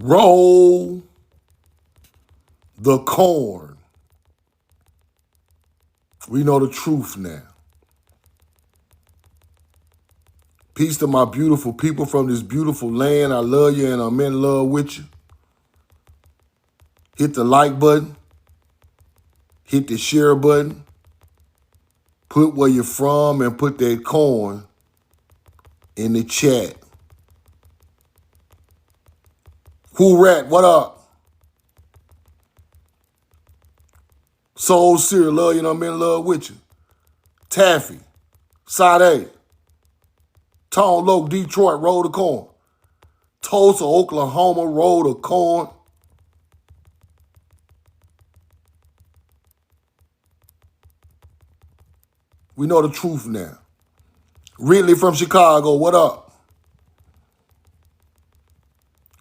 Roll the corn. We know the truth now. Peace to my beautiful people from this beautiful land. I love you and I'm in love with you. Hit the like button. Hit the share button. Put where you're from and put that corn in the chat. Cool Rat, what up? Soul Seer, love you and I'm in love with you. Taffy, Sade, Tone Loc, Detroit, roll the corn. Tulsa, Oklahoma, roll the corn. We know the truth now. Ridley from Chicago, what up?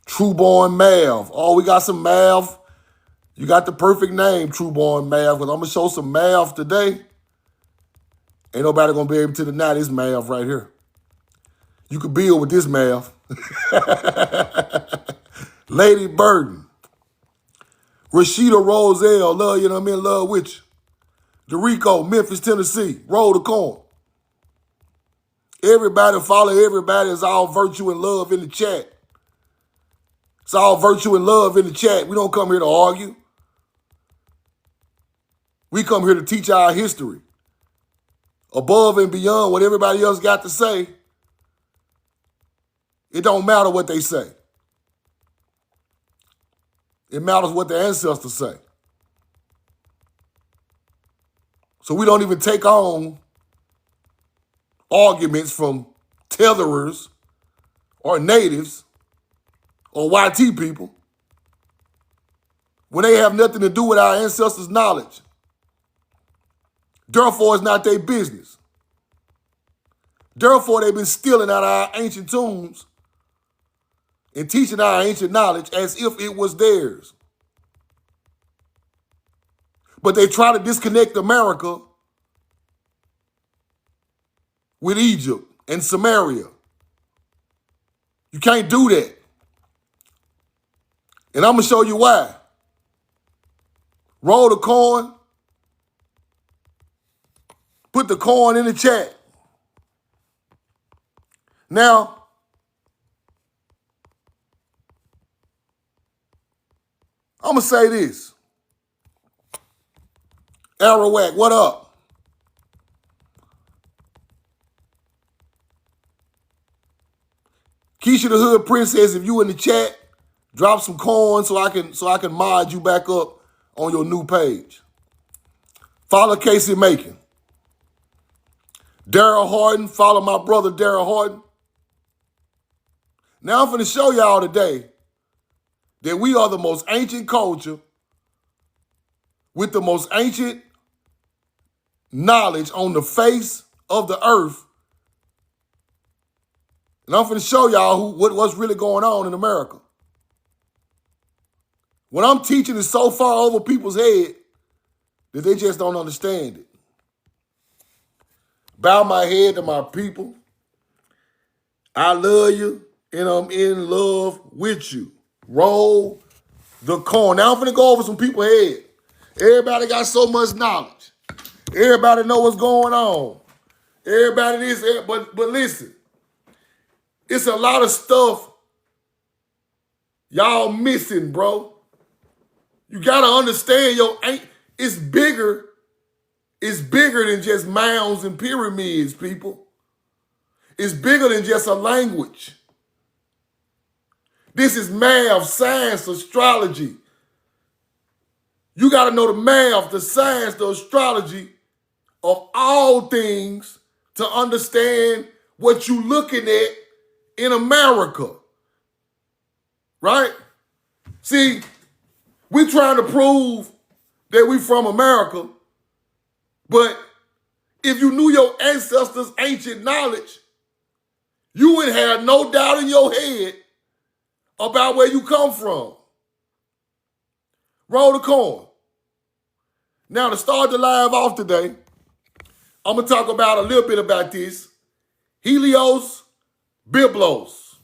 Trueborn Mav. Oh, we got some Mav. You got the perfect name, Trueborn Mav, because I'm going to show some Mav today. Ain't nobody going to be able to deny this Mav right here. You could build with this Mav. Lady Burden. Rashida Roselle, love you and I'm in love with you. Dorico, Memphis, Tennessee, roll the corn. Everybody follow everybody. It's all virtue and love in the chat. It's all virtue and love in the chat. We don't come here to argue. We come here to teach our history. Above and beyond what everybody else got to say, it don't matter what they say. It matters what the ancestors say. So we don't even take on arguments from tetherers or natives or YT people when they have nothing to do with our ancestors' knowledge. Therefore, it's not their business. Therefore, they've been stealing out of our ancient tombs and teaching our ancient knowledge as if it was theirs. But they try to disconnect America with Egypt and Samaria. You can't do that. And I'm going to show you why. Roll the corn. Put the corn in the chat. Now, I'm going to say this. Arawak, what up? Keisha the Hood Princess, if you in the chat, drop some corn so I can mod you back up on your new page. Follow Casey Macon. Daryl Harden, follow my brother Daryl Harden. Now I'm going to show y'all today that we are the most ancient culture with the most ancient knowledge on the face of the earth. And I'm going to show y'all what's really going on in America. What I'm teaching is so far over people's head that they just don't understand it. Bow my head to my people. I love you and I'm in love with you. Roll the corn. Now I'm going to go over some people's head. Everybody got so much knowledge. Everybody know what's going on. Everybody this, but listen. It's a lot of stuff y'all missing, bro. You got to understand it's bigger than just mounds and pyramids, people. It's bigger than just a language. This is math, science, astrology. You got to know the math, the science, the astrology of all things to understand what you're looking at in America. Right? See, we're trying to prove that we from America, but if you knew your ancestors' ancient knowledge, you would have no doubt in your head about where you come from. Roll the corn. Now, to start the live off today, I'm going to talk about a little bit about this. Helios Byblos.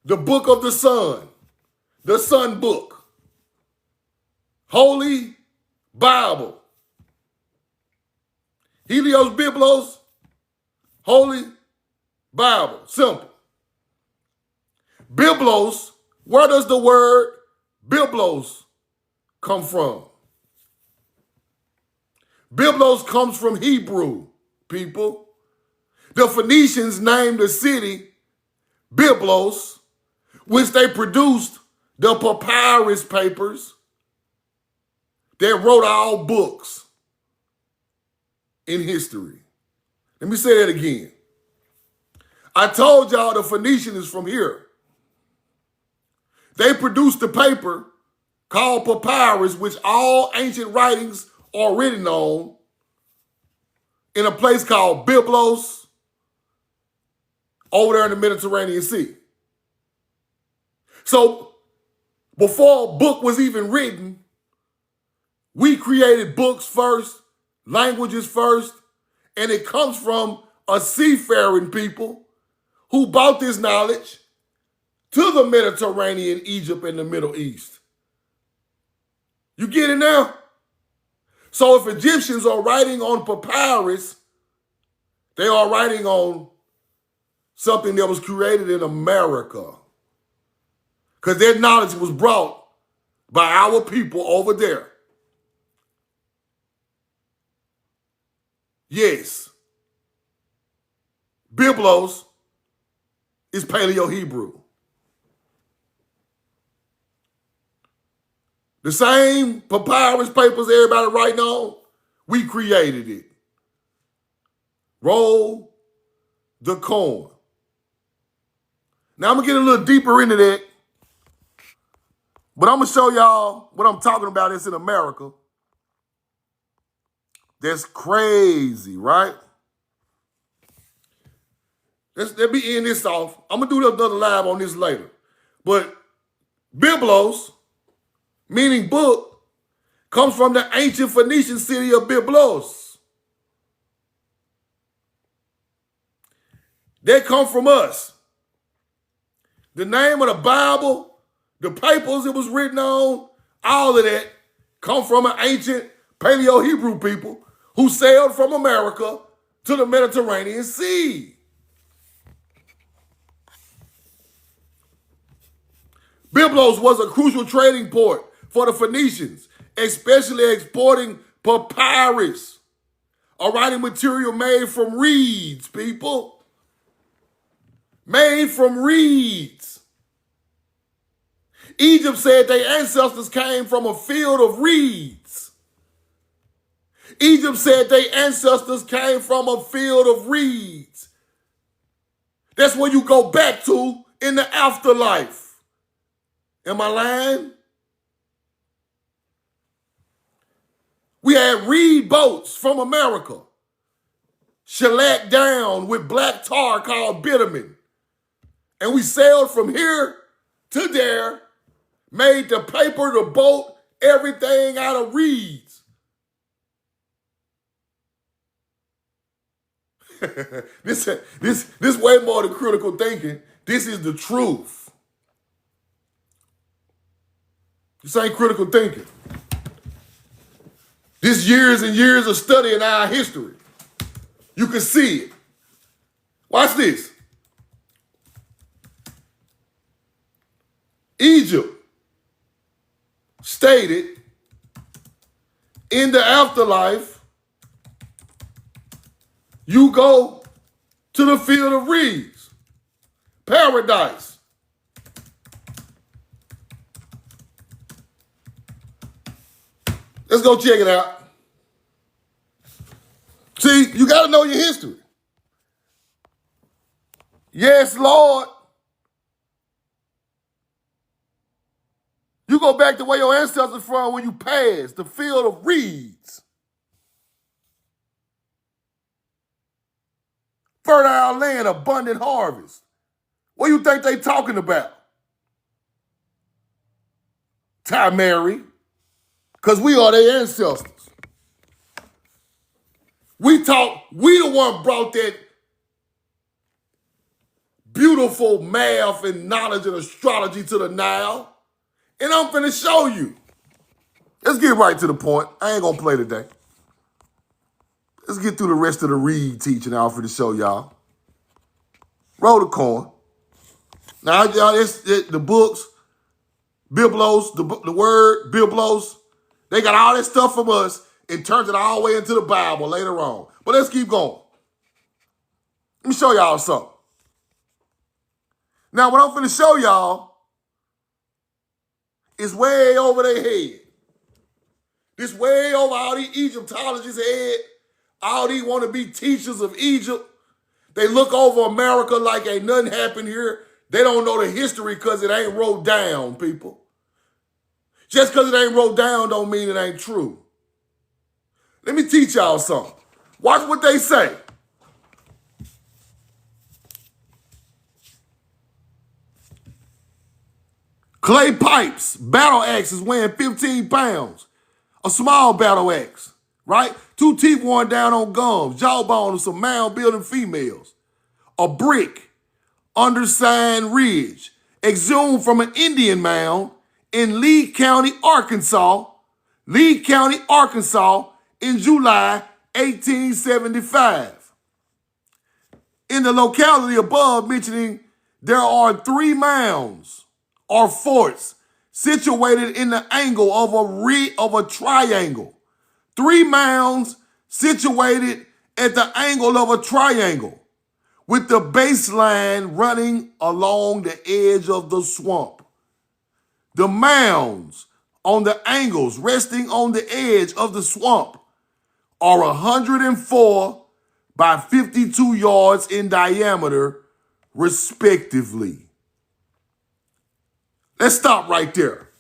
the book of the sun book, Holy Bible, Helios Biblos, Holy Bible, simple. Biblos, where does the word Biblos come from? Biblos comes from Hebrew, people. The Phoenicians named the city Byblos, which they produced the papyrus papers that wrote all books in history. Let me say that again. I told y'all the Phoenician is from here. They produced the paper called papyrus, which all ancient writings are written on, in a place called Byblos over there in the Mediterranean Sea. So before a book was even written, we created books first, languages first, and it comes from a seafaring people who brought this knowledge to the Mediterranean, Egypt, and the Middle East. You get it now? So if Egyptians are writing on papyrus, they are writing on something that was created in America, because their knowledge was brought by our people over there. Yes, Byblos is Paleo-Hebrew. The same papyrus papers everybody writing on, we created it. Roll the coin. Now I'm going to get a little deeper into that, but I'm going to show y'all what I'm talking about. That's in America. That's crazy, right? Let me end this off. I'm going to do another live on this later. But Byblos, meaning book, comes from the ancient Phoenician city of Byblos. They come from us. The name of the Bible, the papers it was written on, all of that come from an ancient Paleo-Hebrew people who sailed from America to the Mediterranean Sea. Byblos was a crucial trading port for the Phoenicians, especially exporting papyrus, a writing material made from reeds, people. Made from reeds. Egypt said their ancestors came from a field of reeds. Egypt said their ancestors came from a field of reeds. That's where you go back to in the afterlife. Am I lying? We had reed boats from America, shellacked down with black tar called bitumen. And we sailed from here to there, made the paper, the boat, everything out of reeds. This way more than critical thinking. This is the truth. This ain't critical thinking. This years and years of studying our history. You can see it. Watch this. Egypt stated in the afterlife, you go to the field of reeds, paradise. Let's go check it out. See, you got to know your history. Yes, Lord. You go back to where your ancestors from when you passed, the field of reeds. Fertile land, abundant harvest. What do you think they talking about? Ty Mary. Because we are their ancestors. We the one brought that beautiful math and knowledge and astrology to the now. And I'm finna show you. Let's get right to the point. I ain't gonna play today. Let's get through the rest of the read teaching I'm finna show y'all. Roll the coin. Now, y'all, the books, Biblos, the word, Biblos, they got all that stuff from us and turns it all the way into the Bible later on. But let's keep going. Let me show y'all something. Now, what I'm finna show y'all is way over their head. This way over all these Egyptologists' head. All these want to be teachers of Egypt. They look over America like ain't nothing happened here. They don't know the history because it ain't wrote down, people. Just because it ain't wrote down don't mean it ain't true. Let me teach y'all something. Watch what they say. Clay pipes, battle axes weighing 15 pounds. A small battle axe, right? 2 teeth worn down on gums, jawbone of some mound building females. A brick, undersigned ridge, exhumed from an Indian mound in Lee County, Arkansas. Lee County, Arkansas in July 1875. In the locality above mentioning, there are 3 mounds or forts situated in the angle of a triangle. 3 mounds situated at the angle of a triangle with the baseline running along the edge of the swamp. The mounds on the angles resting on the edge of the swamp are 104 by 52 yards in diameter, respectively. Let's stop right there.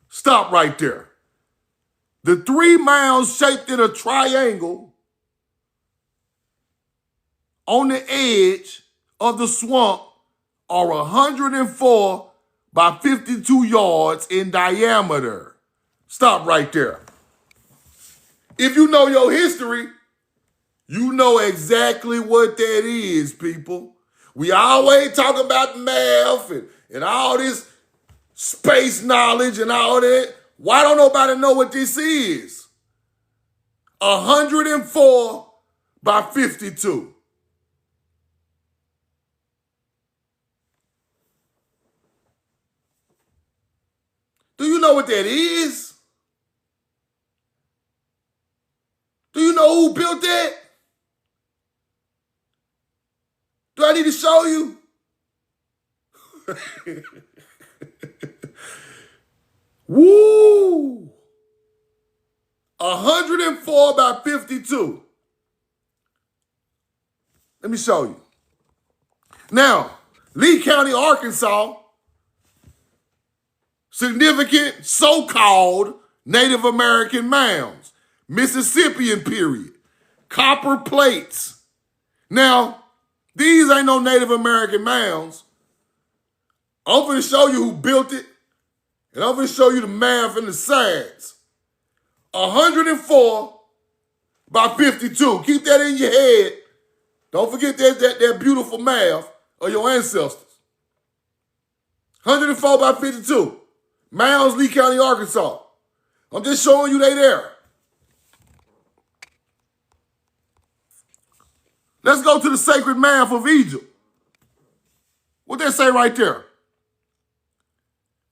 Stop right there. The 3 mounds shaped in a triangle on the edge of the swamp are 104 by 52 yards in diameter. Stop right there. If you know your history, you know exactly what that is, people. We always talk about math and all this space knowledge and all that. Why don't nobody know what this is? 104 by 52. Do you know what that is? Do you know who built that? Do I need to show you? Woo! 104 by 52. Let me show you. Now, Lee County, Arkansas, significant so-called Native American mounds, Mississippian period, copper plates. Now, these ain't no Native American mounds. I'm going to show you who built it, and I'm going to show you the math and the science. 104 by 52. Keep that in your head. Don't forget that beautiful math of your ancestors. 104 by 52. Mounds, Lee County, Arkansas. I'm just showing you they there. Let's go to the sacred math of Egypt. What they say right there?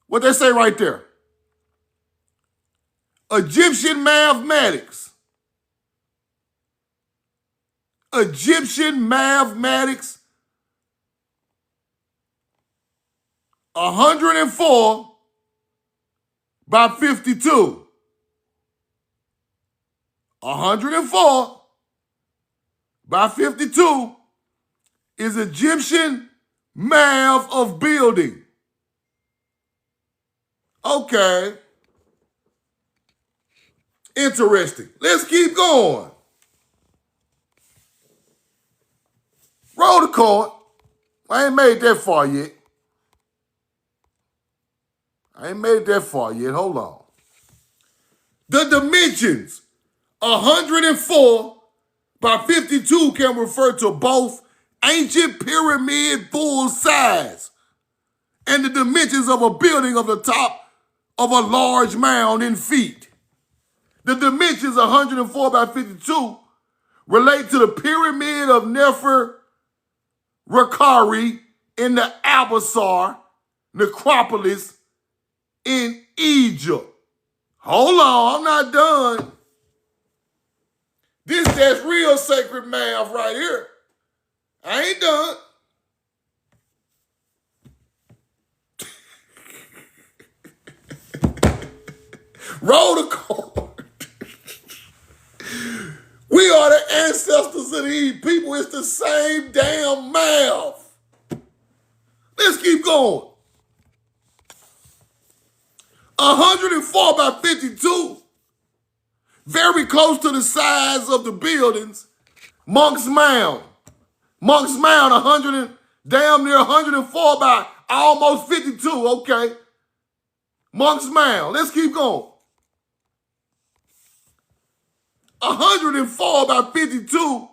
What they say right there? Egyptian mathematics. Egyptian mathematics. 104 by 52. 104 by 52 is Egyptian math of building. Okay. Interesting. Let's keep going. Roll the card. I ain't made that far yet. Hold on. The dimensions 104 by 52 can refer to both ancient pyramid full size, and the dimensions of a building of the top of a large mound in feet. The dimensions 104 by 52 relate to the pyramid of Nefertari in the Abusar necropolis in Egypt. Hold on, I'm not done. That's real sacred math right here. I ain't done. Roll the card. We are the ancestors of these people. It's the same damn math. Let's keep going. 104 by 52. Very close to the size of the buildings. Monk's Mound. Monk's Mound, damn near 104 by almost 52. Okay. Monk's Mound. Let's keep going. 104 by 52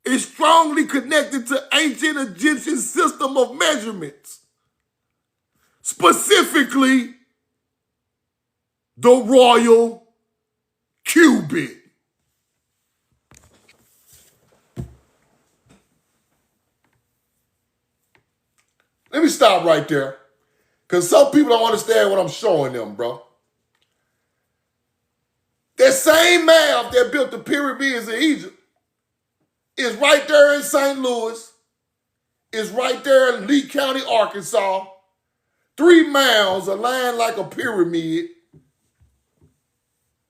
is strongly connected to ancient Egyptian system of measurements. Specifically, the royal cubit. Let me stop right there, because some people don't understand what I'm showing them, bro. That same math that built the pyramids in Egypt is right there in St. Louis, is right there in Lee County, Arkansas. 3 mounds aligned like a pyramid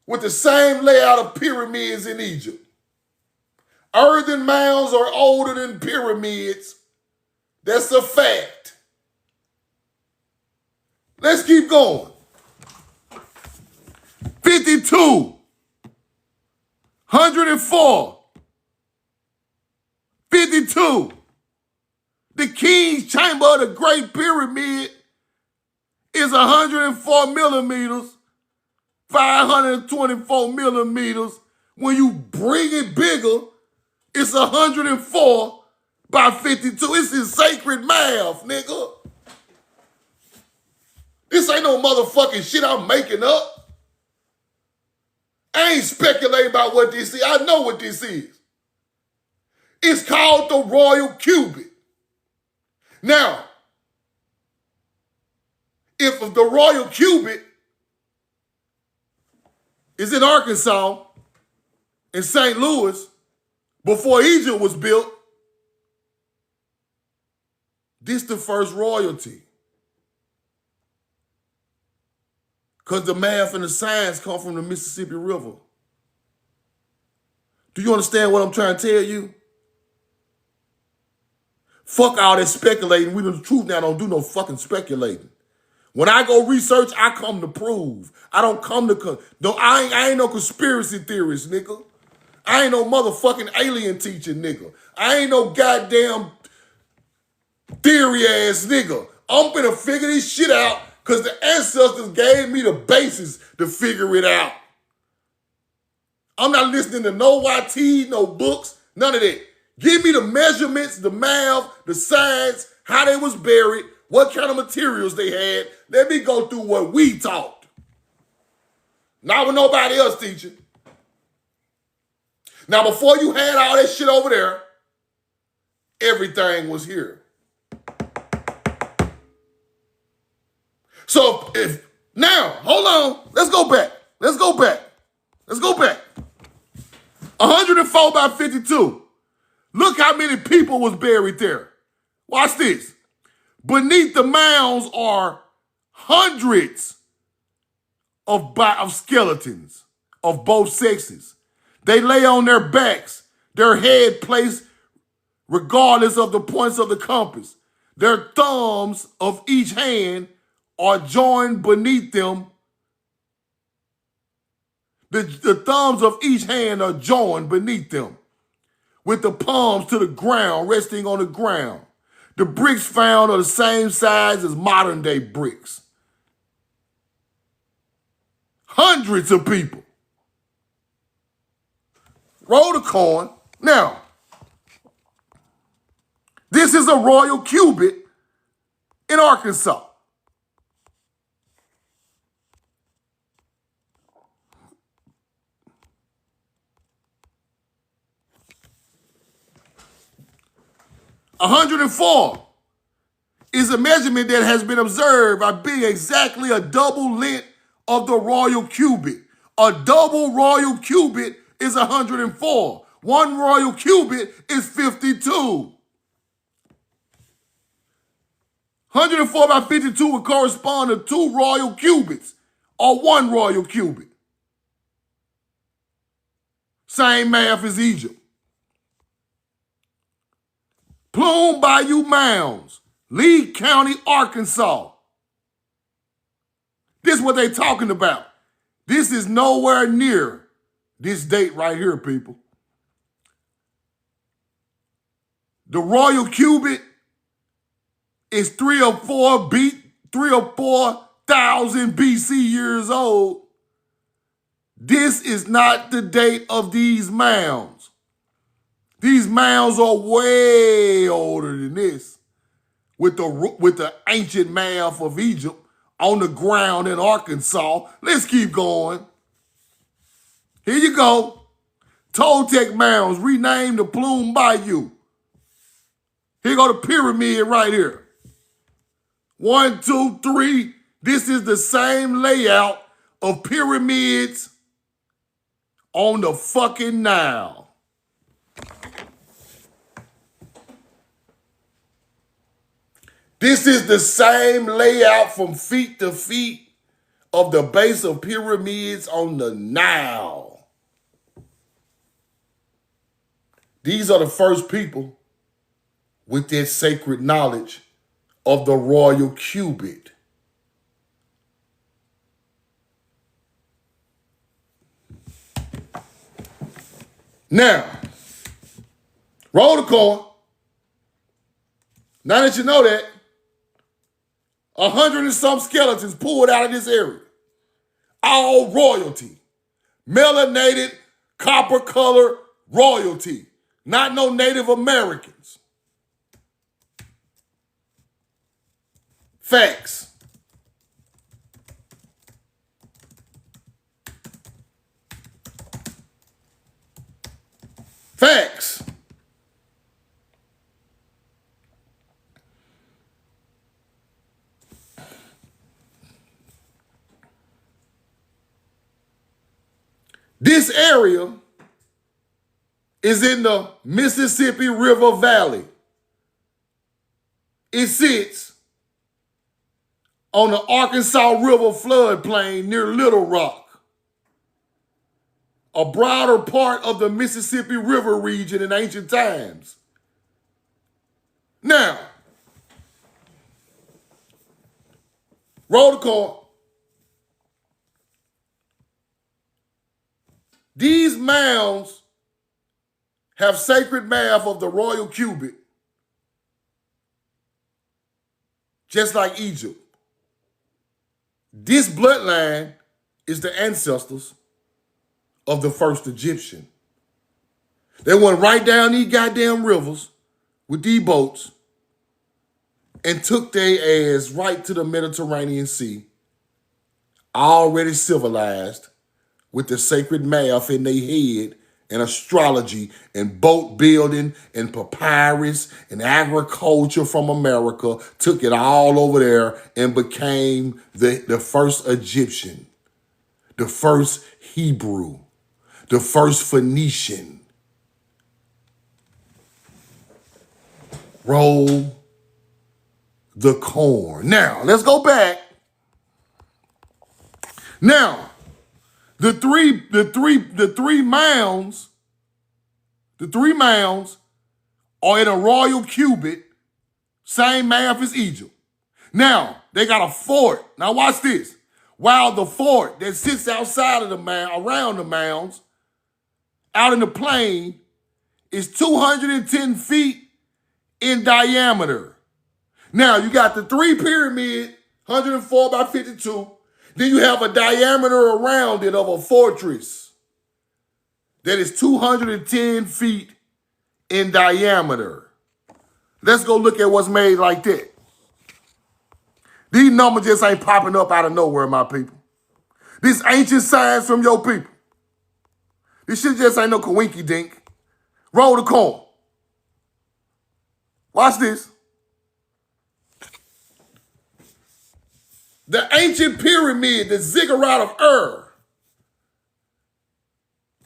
with the same layout of pyramids in Egypt. Earthen mounds are older than pyramids. That's a fact. Let's keep going. 52. 104. 52. The King's Chamber of the Great Pyramid is 104 millimeters, 524 millimeters. When you bring it bigger, it's 104 by 52. This is sacred math, nigga. This ain't no motherfucking shit I'm making up. I ain't speculating about what this is. I know what this is. It's called the royal cubit. Now, if the royal cubit is in Arkansas, in St. Louis, before Egypt was built, this the first royalty. Because the math and the science come from the Mississippi River. Do you understand what I'm trying to tell you? Fuck all that speculating. We know the truth now. Don't do no fucking speculating. When I go research, I come to prove. I don't come to... I ain't no conspiracy theorist, nigga. I ain't no motherfucking alien teacher, nigga. I ain't no goddamn theory-ass nigga. I'm finna figure this shit out because the ancestors gave me the basis to figure it out. I'm not listening to no YT, no books, none of that. Give me the measurements, the math, the science, how they was buried, what kind of materials they had. Let me go through what we taught. Not what nobody else teaching. Now, before you had all that shit over there, everything was here. So now, hold on, let's go back. 104 by 52. Look how many people was buried there. Watch this. Beneath the mounds are hundreds of skeletons of both sexes. They lay on their backs, their head placed regardless of the points of the compass. Their thumbs of each hand are joined beneath them. The thumbs of each hand are joined beneath them, with the palms to the ground, resting on the ground. The bricks found are the same size as modern day bricks. Hundreds of people. Roll the coin. Now, This is a royal cubit in Arkansas. "104 is a measurement that has been observed by being exactly a double length of the royal cubit. A double royal cubit is 104. One royal cubit is 52. 104 by 52 would correspond to 2 royal cubits or 1 royal cubit. Same math as Egypt. Plume Bayou Mounds, Lee County, Arkansas. This is what they talking about. This is nowhere near this date right here, people. The royal cubit is 3 or 4,000 BC years old. This is not the date of these mounds. These mounds are way older than this, with the ancient math of Egypt on the ground in Arkansas. Let's keep going. Here you go. Toltec mounds renamed the Plume Bayou. Here go the pyramid right here. 1, 2, 3. This is the same layout of pyramids on the fucking Nile. This is the same layout from feet to feet of the base of pyramids on the Nile. These are the first people with their sacred knowledge of the royal cubit. Now, roll the coin. Now that you know that, 100 and some skeletons pulled out of this area. All royalty. Melanated, copper color royalty. Not no Native Americans. Facts. Facts. This area is in the Mississippi River Valley. It sits on the Arkansas River floodplain near Little Rock, a broader part of the Mississippi River region in ancient times. Now, roll the coin. These mounds have sacred math of the royal cubit, just like Egypt. This bloodline is the ancestors of the first Egyptian. They went right down these goddamn rivers with these boats and took their ass right to the Mediterranean Sea, already civilized, with the sacred math in their head and astrology and boat building and papyrus and agriculture from America, took it all over there and became the first Egyptian, the first Hebrew, the first Phoenician. Roll the corn. Now, let's go back. Now, the three mounds are in a royal cubit, same math as Egypt. Now, they got a fort. Now watch this. While the fort that sits outside of the mound, around the mounds, out in the plain, is 210 feet in diameter. Now, you got the 3 pyramid, 104 by 52. Then you have a diameter around it of a fortress that is 210 feet in diameter. Let's go look at what's made like that. These numbers just ain't popping up out of nowhere, my people. This ancient science from your people. This shit just ain't no coinky dink. Roll the coin. Watch this. The ancient pyramid, the ziggurat of Ur.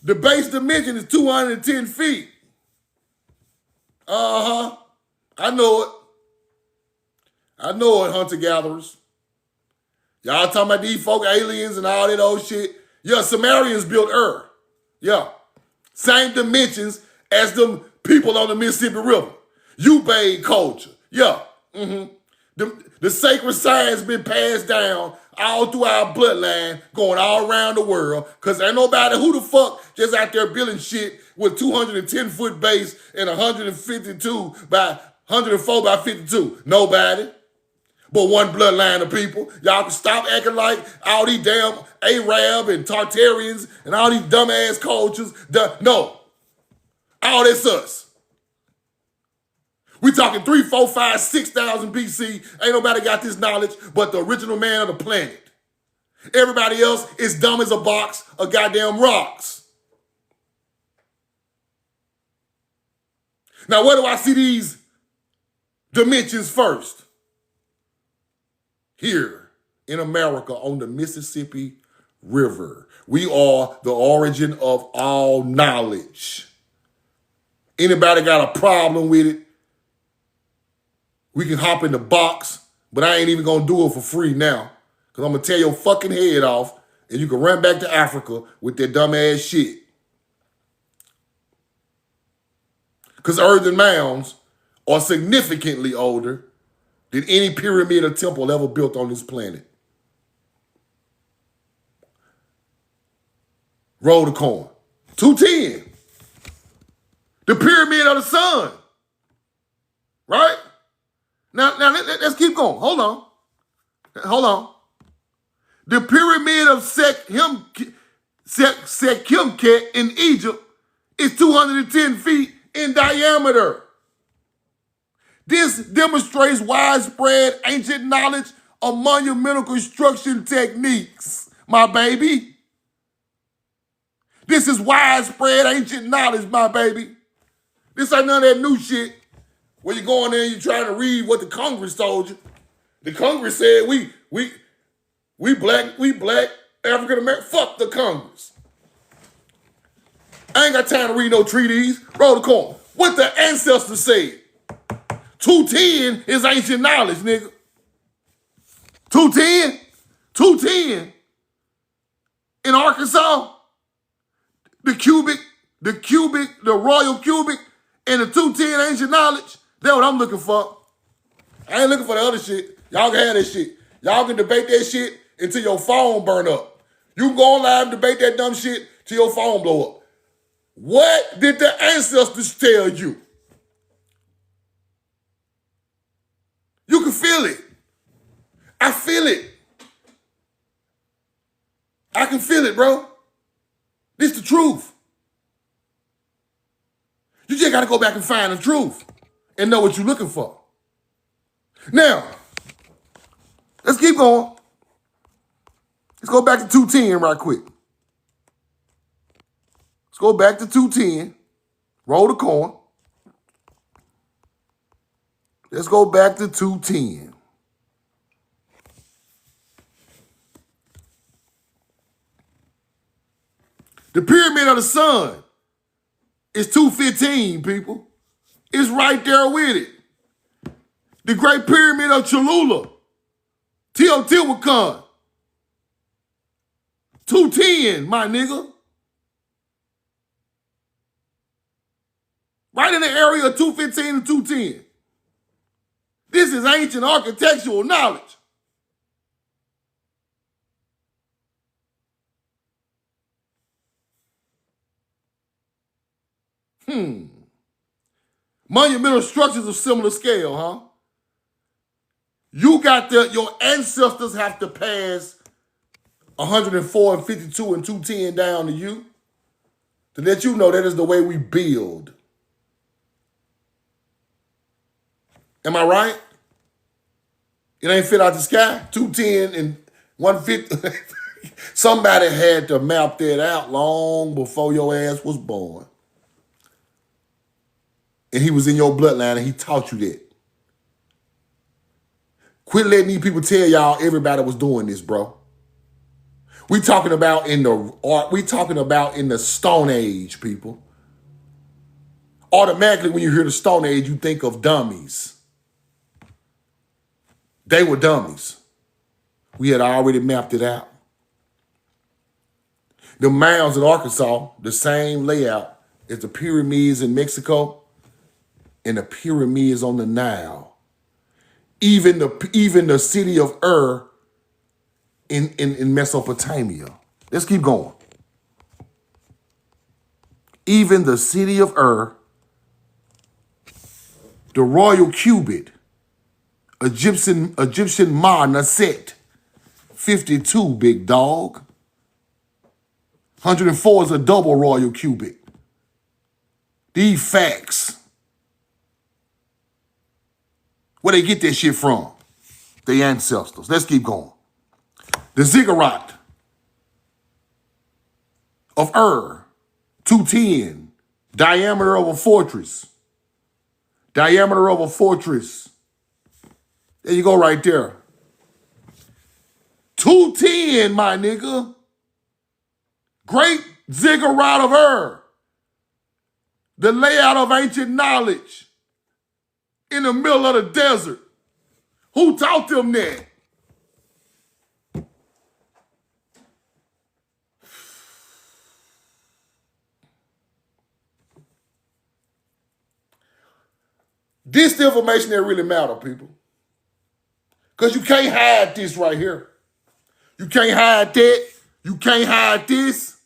The base dimension is 210 feet. Uh-huh. I know it. I know it, hunter-gatherers. Y'all talking about these folk aliens and all that old shit. Yeah, Sumerians built Ur. Yeah. Same dimensions as them people on the Mississippi River. Ubaid culture. Yeah. Mm-hmm. The sacred science been passed down all through our bloodline, going all around the world, because ain't nobody who the fuck just out there building shit with 210-foot base and 152 by 104 by 52. Nobody. But one bloodline of people. Y'all can stop acting like all these damn Arab and Tartarians and all these dumbass cultures. No. All that's us. We talking 3, 4, 5, 6,000 BC. Ain't nobody got this knowledge but the original man of the planet. Everybody else is dumb as a box of goddamn rocks. Now, where do I see these dimensions first? Here in America on the Mississippi River. We are the origin of all knowledge. Anybody got a problem with it? We can hop in the box, but I ain't even gonna do it for free now. Because I'm gonna tear your fucking head off and you can run back to Africa with that dumbass shit. Because earthen mounds are significantly older than any pyramid or temple ever built on this planet. Roll the coin. 210. The pyramid of the sun. Right? Now let's keep going. Hold on. The pyramid of Sekhemket in Egypt is 210 feet in diameter. This demonstrates widespread ancient knowledge of monumental construction techniques, my baby. This is widespread ancient knowledge, my baby. This ain't none of that new shit where you go in there and you trying to read what the Congress told you. The Congress said we black, African American. Fuck the Congress. I ain't got time to read no treaties. Roll the coin. What the ancestors said. 210 is ancient knowledge, nigga. 210 in Arkansas. The royal cubic, and the 210 ancient knowledge. That's what I'm looking for. I ain't looking for the other shit. Y'all can have that shit. Y'all can debate that shit until your phone burn up. You can go online and debate that dumb shit till your phone blow up. What did the ancestors tell you? You can feel it. I feel it. I can feel it, bro. This the truth. You just got to go back and find the truth and know what you're looking for. Now, let's keep going. Let's go back to 210 right quick. Let's go back to 210. Roll the coin. Let's go back to 210. The pyramid of the sun is 215, people. It's right there with it. The Great Pyramid of Cholula, Teotihuacan, 210, my nigga. Right in the area of 215 and 210. This is ancient architectural knowledge. Monumental structures of similar scale, huh? You got your ancestors have to pass 104 and 52 and 210 down to you to let you know that is the way we build. Am I right? It ain't fit out the sky. 210 and 150. Somebody had to map that out long before your ass was born. And he was in your bloodline and he taught you that. Quit letting these people tell y'all everybody was doing this, bro. We talking about in the Stone Age, people. Automatically, when you hear the Stone Age, you think of dummies. They were dummies. We had already mapped it out. The mounds in Arkansas, the same layout as the pyramids in Mexico and the pyramids on the Nile. Even the city of Ur in Mesopotamia. Let's keep going. Even the city of Ur, the royal cubit, Egyptian Ma Naset, 52, big dog. 104 is a double royal cubit. These facts. Where they get that shit from? Their ancestors. Let's keep going. The ziggurat of Ur, 210, diameter of a fortress. Diameter of a fortress. There you go right there. 210, my nigga. Great ziggurat of Ur. The layout of ancient knowledge in the middle of the desert. Who taught them that? This the information that really matter, people. Because you can't hide this right here. You can't hide that. You can't hide this.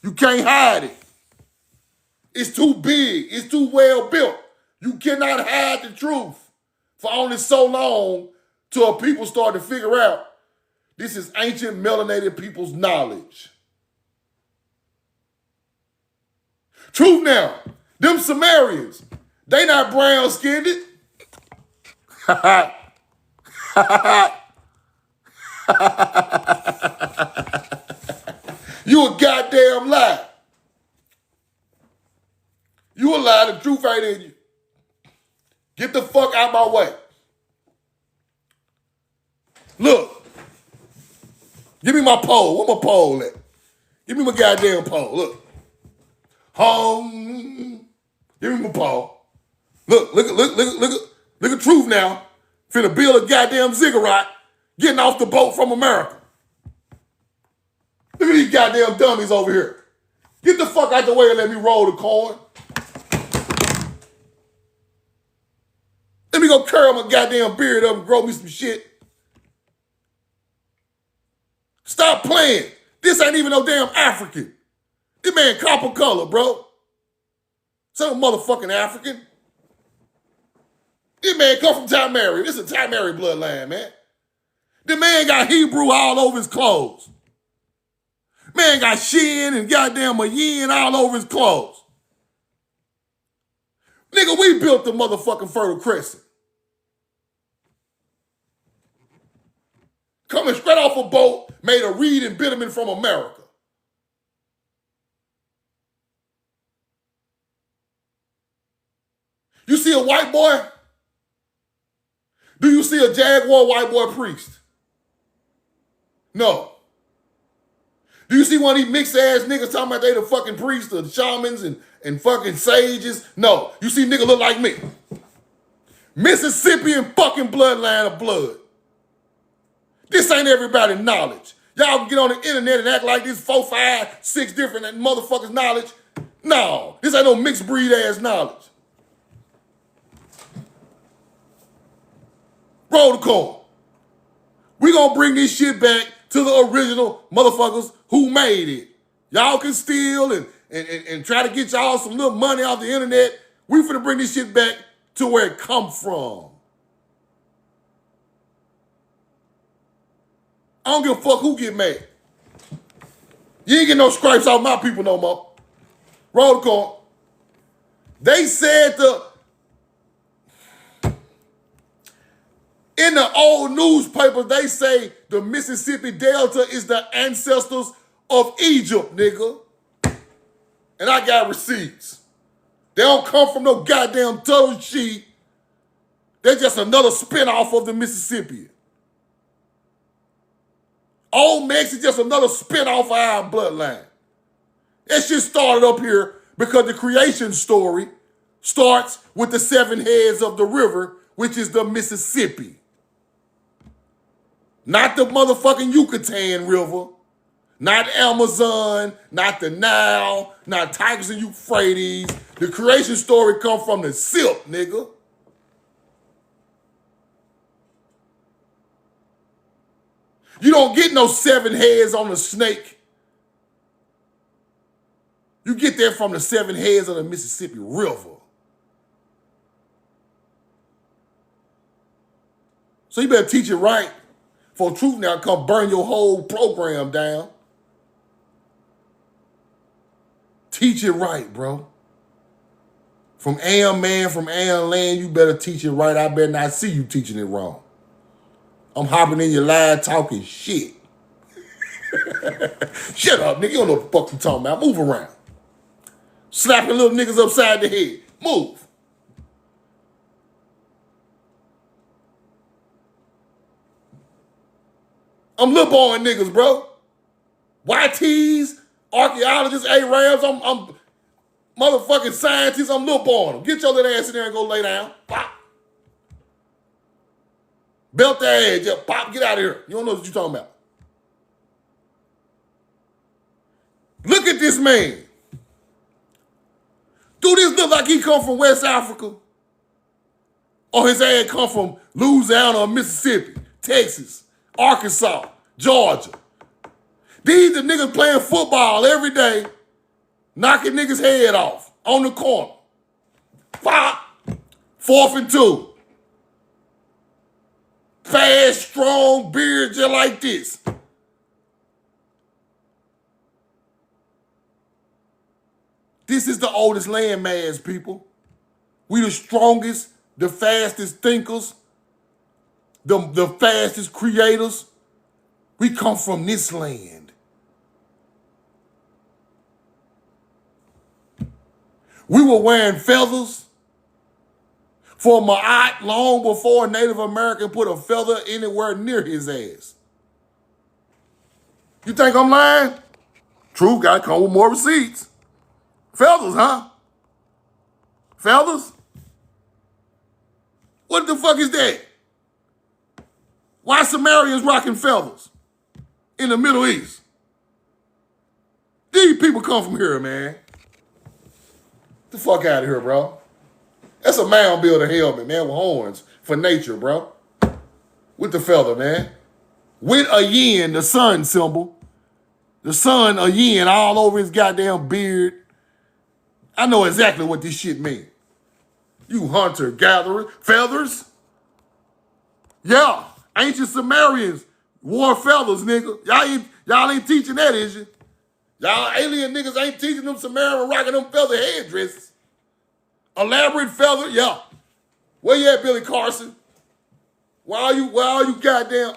You can't hide it. It's too big. It's too well built. You cannot hide the truth for only so long till people start to figure out this is ancient melanated people's knowledge. Truth now, them Sumerians, they not brown-skinned. You a goddamn lie. You a lie, the truth ain't in you. Get the fuck out my way. Look. Give me my pole. Where my pole at? Give me my goddamn pole. Look. Give me my pole. Look at truth now. Finna build a goddamn ziggurat getting off the boat from America. Look at these goddamn dummies over here. Get the fuck out the way and let me roll the corn. Let me go curl my goddamn beard up and grow me some shit. Stop playing. This ain't even no damn African. This man copper color, bro. Some motherfucking African. This man come from Tamari. This is a Tamari bloodline, man. The man got Hebrew all over his clothes. Man got Shin and goddamn a yin all over his clothes. Nigga, we built the motherfucking Fertile Crescent. Coming straight off a boat, made of reed and bitumen from America. You see a white boy? Do you see a Jaguar white boy priest? No. Do you see one of these mixed ass niggas talking about they the fucking priests, the shamans and fucking sages? No. You see nigga look like me. Mississippian fucking bloodline of blood. This ain't everybody's knowledge. Y'all can get on the internet and act like this 4, 5, 6 different motherfuckers' knowledge. No, this ain't no mixed breed ass knowledge. Roll the corn. We gonna bring this shit back to the original motherfuckers who made it. Y'all can steal and try to get y'all some little money off the internet. We finna bring this shit back to where it come from. I don't give a fuck who get mad. You ain't get no scrapes off my people no more. Roll the corn. They said In the old newspapers, they say the Mississippi Delta is the ancestors of Egypt, nigga. And I got receipts. They don't come from no goddamn turtle sheet. They're just another spinoff of the Mississippi. Old Mex is just another spinoff of our bloodline. That shit started up here because the creation story starts with the 7 heads of the river, which is the Mississippi. Not the motherfucking Yucatan River, not Amazon, not the Nile, not Tigris and Euphrates. The creation story come from the silk, nigga. You don't get no 7 heads on the snake. You get that from the 7 heads of the Mississippi River. So you better teach it right for truth now come burn your whole program down. Teach it right, bro. From Am Man, from Am Land, you better teach it right. I better not see you teaching it wrong. I'm hopping in your live talking shit. Shut up, nigga. You don't know what the fuck you talking about. Move around. Slapping little niggas upside the head. Move. I'm lip on niggas, bro. YTs, archaeologists, A-Rams, I'm motherfucking scientists, I'm lip on them. Get your little ass in there and go lay down. Pop. Belt their ass, just pop, get out of here. You don't know what you're talking about. Look at this man. Do this look like he come from West Africa? Or his ass come from Louisiana or Mississippi, Texas, Arkansas, Georgia? These the niggas playing football every day, knocking niggas' head off on the corner. Pop, 4th and 2. Fast, strong, beard just like this. This is the oldest landmass, people. We the strongest, the fastest thinkers, the fastest creators. We come from this land. We were wearing feathers for Ma'at long before a Native American put a feather anywhere near his ass. You think I'm lying? Truth gotta come with more receipts. Feathers, huh? Feathers? What the fuck is that? Why Sumerians rocking feathers in the Middle East? These people come from here, man. Get the fuck out of here, bro. That's a mound builder helmet, man, with horns for nature, bro. With the feather, man. With a yin, the sun symbol. The sun, a yin, all over his goddamn beard. I know exactly what this shit mean. You hunter-gatherer. Feathers? Yeah. Ancient Sumerians wore feathers, nigga. Y'all ain't teaching that, is you? Y'all alien niggas ain't teaching them Sumerians rocking them feather headdresses. Elaborate feather, yeah. Where you at, Billy Carson? Why are you goddamn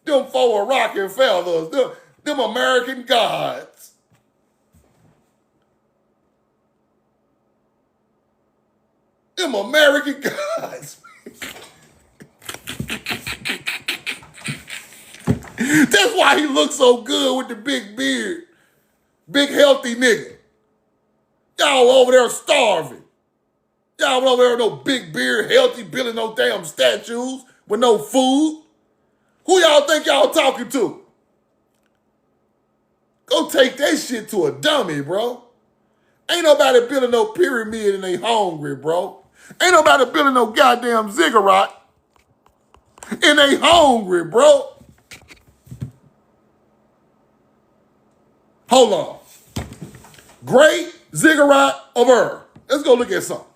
them four rocking feathers? Them American gods. Them American gods. That's why he looks so good with the big beard. Big healthy nigga. Y'all over there starving. Y'all over there with no big beard, healthy, building no damn statues with no food. Who y'all think y'all talking to? Go take that shit to a dummy, bro. Ain't nobody building no pyramid and they hungry, bro. Ain't nobody building no goddamn ziggurat and they hungry, bro. Hold on. Great ziggurat of Ur. Let's go look at something.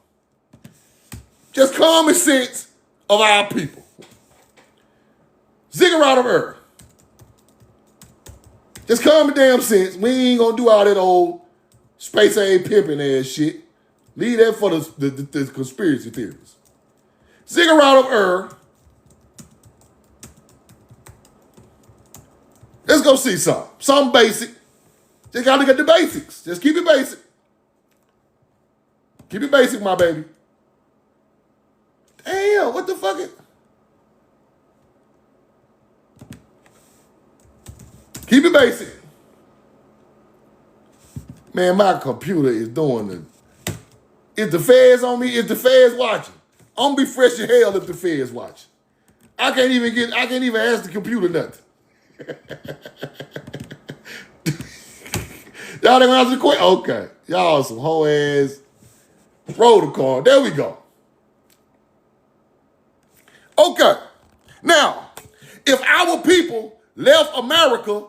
Just common sense of our people. Ziggurat of Ur. Just common damn sense. We ain't gonna do all that old space age pimping ass shit. Leave that for the conspiracy theories. Ziggurat of Ur Let's go see something. Something basic. Just gotta look at the basics. Just keep it basic. Keep it basic, my baby. Damn, what the fuck? Keep it basic. Man, my computer is doing the... If the feds on me, if the feds watching, I'm gonna be fresh as hell if the feds watching. I can't even ask the computer nothing. Y'all didn't answer the question? Okay. Y'all some whole ass protocol. There we go. Okay. Now, if our people left America,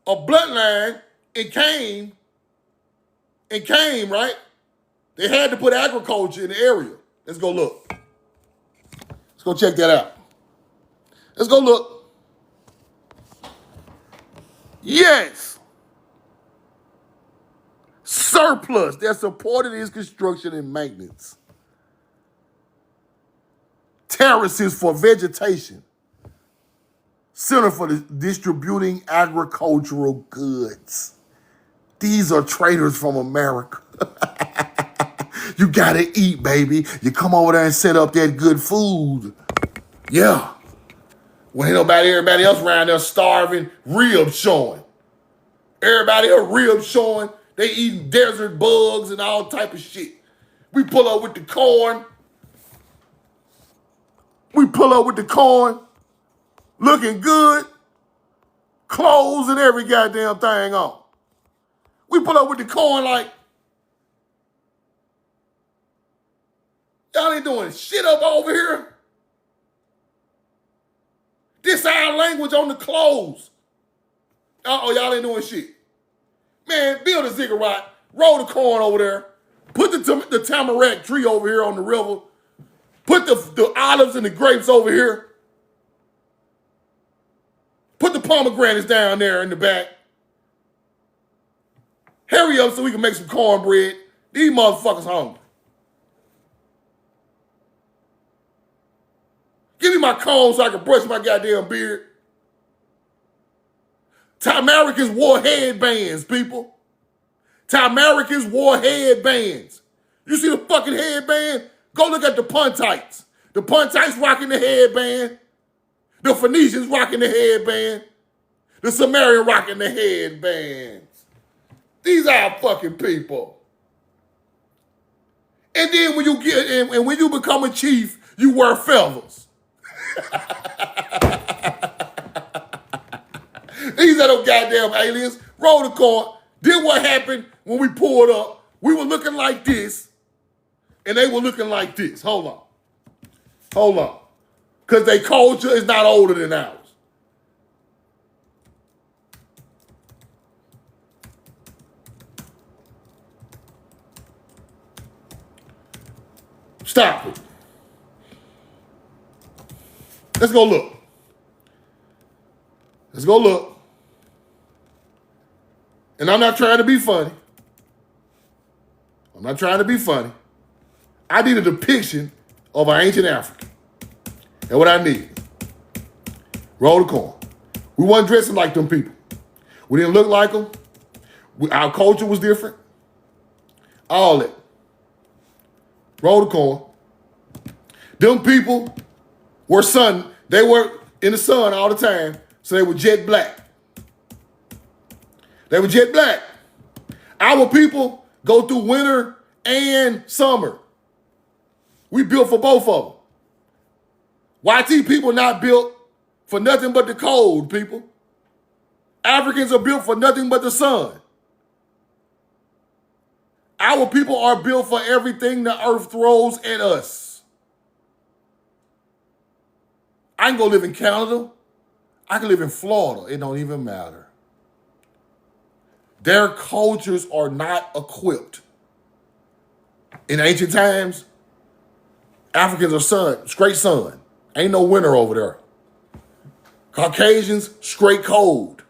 a bloodline, and came, right? They had to put agriculture in the area. Let's go look. Let's go check that out. Let's go look. Yes. Surplus that supported his construction and maintenance. Terraces for vegetation. Center for distributing agricultural goods. These are traders from America. You gotta eat, baby. You come over there and set up that good food. Yeah. When everybody else around there starving, ribs showing. Everybody else ribs showing. They eating desert bugs and all type of shit. We pull up with the corn. Looking good. Clothes and every goddamn thing on. We pull up with the corn like, y'all ain't doing shit up over here. This our language on the clothes. Uh-oh, y'all ain't doing shit. Man, build a ziggurat, roll the corn over there, put the tamarack tree over here on the river, put the olives and the grapes over here, put the pomegranates down there in the back. Hurry up so we can make some cornbread. These motherfuckers hungry. Give me my comb so I can brush my goddamn beard. Americans wore headbands, people. Americans wore headbands. You see the fucking headband? Go look at the Puntites. The Puntites rocking the headband. The Phoenicians rocking the headband. The Sumerian rocking the headbands. These are fucking people. And then when you become a chief, you wear feathers. These are those goddamn aliens. Roll the corn. Then what happened when we pulled up? We were looking like this, and they were looking like this. Hold on. Because their culture is not older than ours. Stop it. Let's go look. And I'm not trying to be funny. I need a depiction of our ancient Africa. That's what I need. Roll the corn. We wasn't dressing like them people. We didn't look like them. Our culture was different. All that. Roll the corn. Them people they were in the sun all the time, so they were jet black. Our people go through winter and summer. We built for both of them. YT people not built for nothing but the cold, people. Africans are built for nothing but the sun. Our people are built for everything the earth throws at us. I can go live in Canada. I can live in Florida. It don't even matter. Their cultures are not equipped. In ancient times, Africans are straight sun. Ain't no winter over there. Caucasians, straight cold.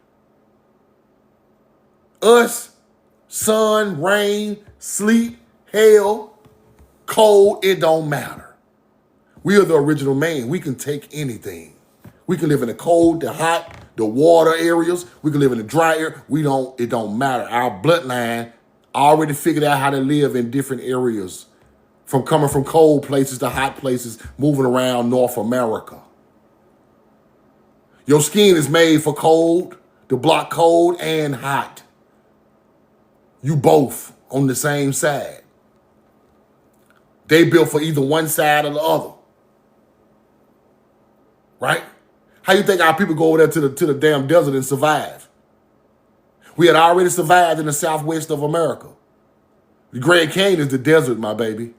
Us, sun, rain, sleet, hail, cold, it don't matter. We are the original man. We can take anything. We can live in the cold, the hot, the water areas. We can live in the dry area. It don't matter. Our bloodline already figured out how to live in different areas, from coming from cold places to hot places, moving around North America. Your skin is made for cold, to block cold and hot. You both on the same side. They built for either one side or the other. Right? How you think our people go over there to the damn desert and survive? We had already survived in the southwest of America. The Grand Canyon is the desert, my baby.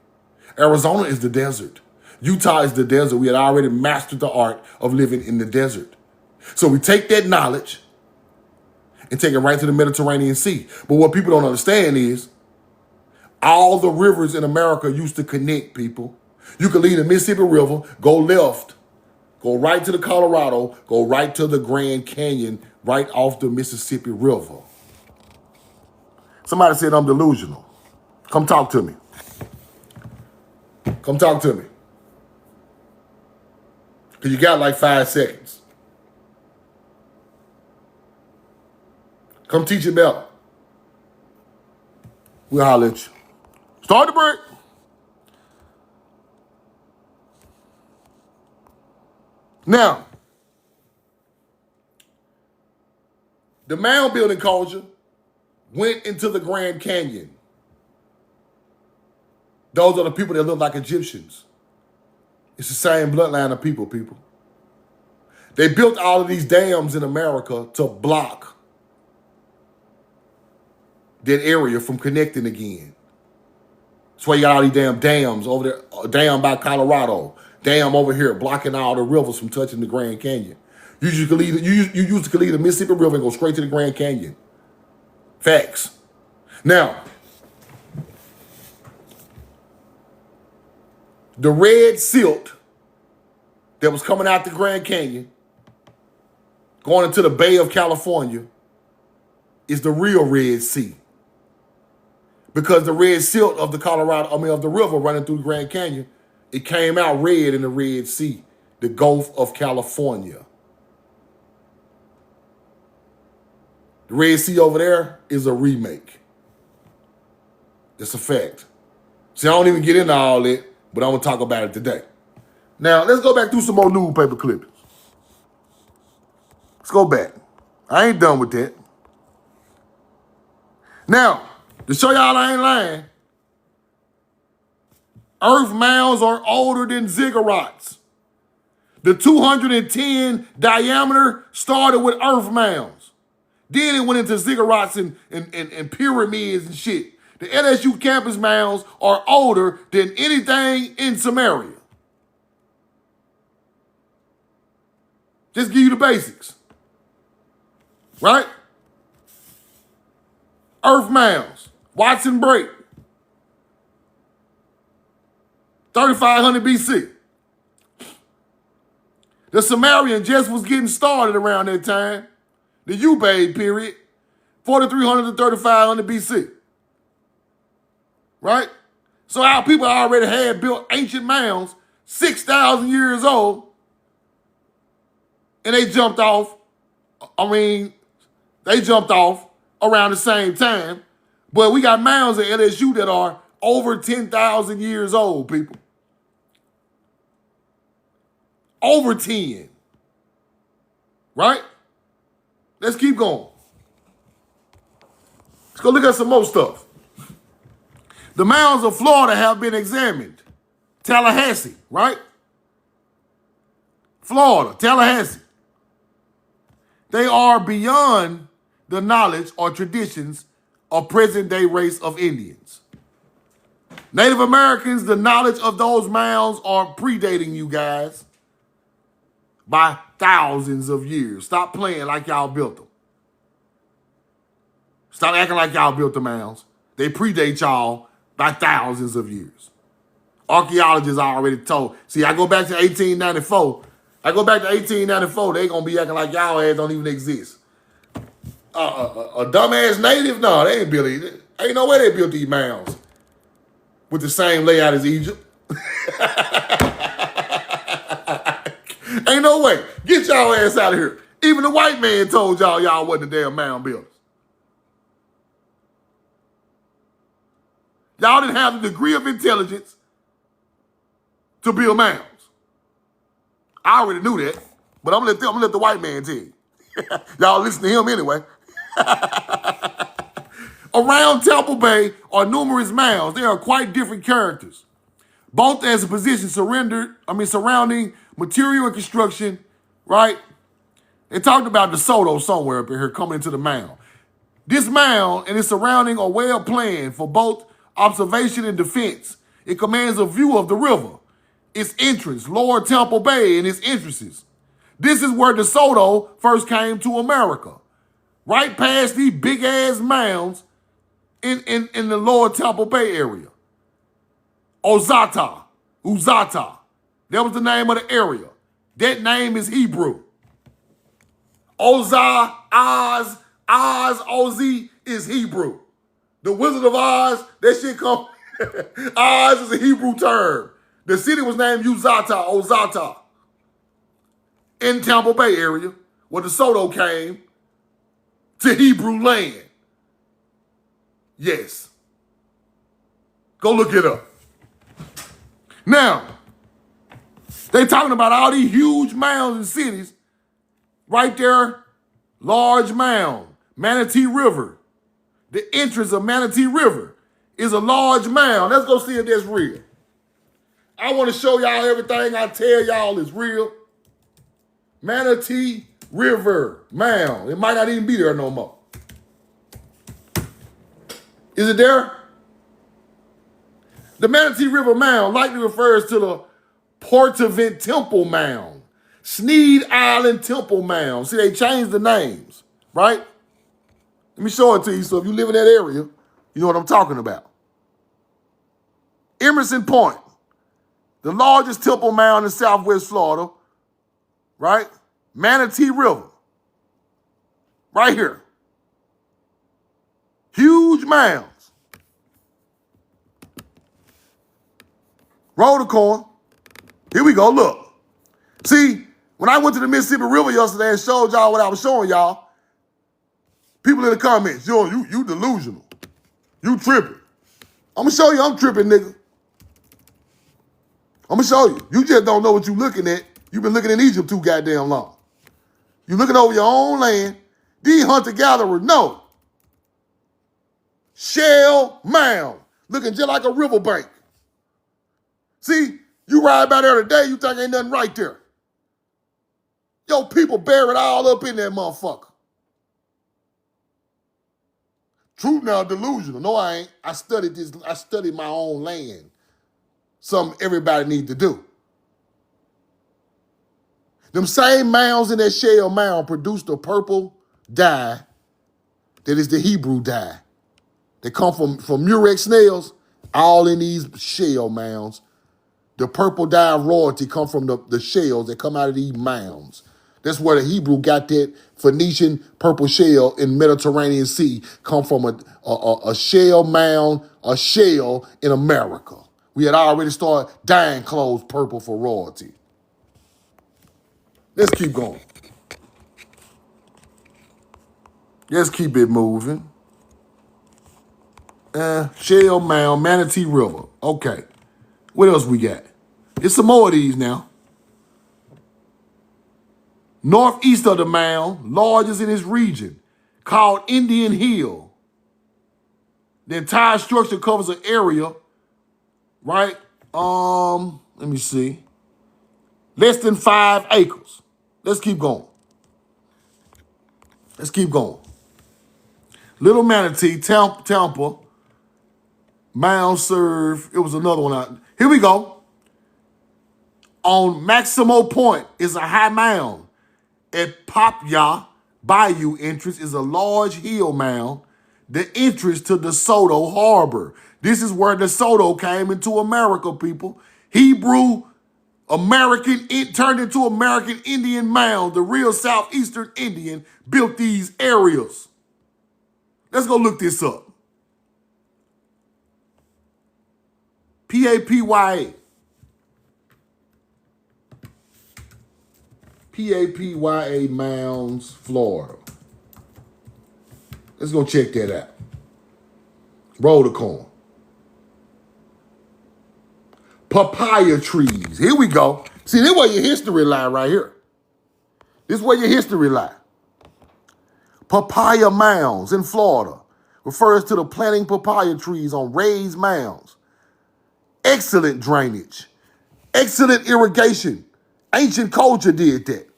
Arizona is the desert. Utah is the desert. We had already mastered the art of living in the desert. So we take that knowledge and take it right to the Mediterranean Sea. But what people don't understand is all the rivers in America used to connect people. You could leave the Mississippi River, go left, go right to the Colorado, go right to the Grand Canyon, right off the Mississippi River. Somebody said I'm delusional. Come talk to me. Come talk to me. Because you got like 5 seconds. Come teach it better. We'll holler at you. Start the break. Now, the mound building culture went into the Grand Canyon. Those are the people that look like Egyptians. It's the same bloodline of people. They built all of these dams in America to block that area from connecting again. That's why you got all these damn dams over there, a dam by Colorado, dam over here, blocking all the rivers from touching the Grand Canyon. You used to leave the Mississippi River and go straight to the Grand Canyon. Facts. Now, the red silt that was coming out the Grand Canyon, going into the Bay of California, is the real Red Sea. Because the red silt of the river running through the Grand Canyon, it came out red in the Red Sea, the Gulf of California. The Red Sea over there is a remake. It's a fact. See, I don't even get into all that, but I'm going to talk about it today. Now, let's go back through some more newspaper clippings. Let's go back. I ain't done with that. Now, to show y'all I ain't lying, earth mounds are older than ziggurats. The 210 diameter started with earth mounds. Then it went into ziggurats and pyramids and shit. The LSU campus mounds are older than anything in Samaria. Just give you the basics. Right? Earth mounds. Watson break. 3500 BC. The Sumerian just was getting started around that time. The Ubaid period. 4300 to 3500 BC. Right? So our people already had built ancient mounds 6,000 years old. And they jumped off. They jumped off around the same time. But we got mounds at LSU that are over 10,000 years old, people. Over 10. Right? Let's keep going. Let's go look at some more stuff. The mounds of Florida have been examined. Tallahassee, right? Florida, Tallahassee. They are beyond the knowledge or traditions of present-day race of Indians. Native Americans, the knowledge of those mounds are predating you guys by thousands of years. Stop playing like y'all built them. Stop acting like y'all built the mounds. They predate y'all by thousands of years. Archaeologists are already told. See, I go back to 1894. They gonna be acting like y'all ass don't even exist. A dumbass native? No, they ain't built it. Ain't no way they built these mounds with the same layout as Egypt. Ain't Ain't no way. Get y'all ass out of here. Even the white man told y'all wasn't the damn mound builders. Y'all didn't have the degree of intelligence to build mounds. I already knew that, but I'm gonna let the white man tell you. Y'all listen to him anyway. Around Tampa Bay are numerous mounds. They are quite different characters, both as a position surrounding material and construction, right? They talked about DeSoto somewhere up in here coming into the mound. This mound and its surrounding are well planned for both observation and defense. It commands a view of the river, its entrance, Lower Tampa Bay, and its entrances. This is where DeSoto first came to America. Right past these big-ass mounds in the Lower Tampa Bay area. Uzata. That was the name of the area. That name is Hebrew. Oz, is Hebrew. The Wizard of Oz, that shit come. Oz is a Hebrew term. The city was named Ozata, in Tampa Bay area, where DeSoto came to Hebrew land. Yes. Go look it up. Now, they talking about all these huge mounds and cities. Right there, large mound, Manatee River. The entrance of Manatee River is a large mound. Let's go see if that's real. I want to show y'all everything I tell y'all is real. Manatee River mound. It might not even be there no more. Is it there? The Manatee River mound likely refers to the Portavent Temple mound, Sneed Island Temple mound. See, they changed the names, right? Let me show it to you so if you live in that area, you know what I'm talking about. Emerson Point, the largest temple mound in Southwest Florida, right? Manatee River, right here. Huge mounds. Roll the coin. Here we go, look. See, when I went to the Mississippi River yesterday and showed y'all what I was showing y'all, people in the comments, yo, you delusional. You tripping. I'm going to show you I'm tripping, nigga. I'm going to show you. You just don't know what you looking at. You've been looking in Egypt too goddamn long. You looking over your own land. These hunter-gatherers know. Shell mound. Looking just like a riverbank. See, you ride by there today, you think ain't nothing right there. Yo, people buried all up in that motherfucker. True now, delusional. No, I ain't. I studied this. I studied my own land. Something everybody need to do. Them same mounds in that shell mound produced a purple dye that is the Hebrew dye. They come from Murex snails, all in these shell mounds. The purple dye royalty come from the shells that come out of these mounds. That's where the Hebrew got that Phoenician purple shell in Mediterranean Sea come from a shell mound, a shell in America. We had already started dyeing clothes purple for royalty. Let's keep going. Let's keep it moving. Shell mound, Manatee River. Okay. What else we got? There's some more of these now. Northeast of the mound, largest in its region, called Indian Hill. The entire structure covers an area, right? Let me see. Less than 5 acres. Let's keep going. Let's keep going. Little Manatee, Tampa, mound serve. It was another one out. Here we go. On Maximo Point is a high mound. At Papia Bayou entrance is a large hill mound, the entrance to DeSoto Harbor. This is where DeSoto came into America, people. Hebrew American turned into American Indian mound. The real Southeastern Indian built these areas. Let's go look this up. Papya. Papaya Mounds, Florida. Let's go check that out. Roll the corn. Papaya trees. Here we go. See, this is where your history lie right here. This is where your history lie. Papaya mounds in Florida refers to the planting papaya trees on raised mounds. Excellent drainage. Excellent irrigation. Ancient culture did that.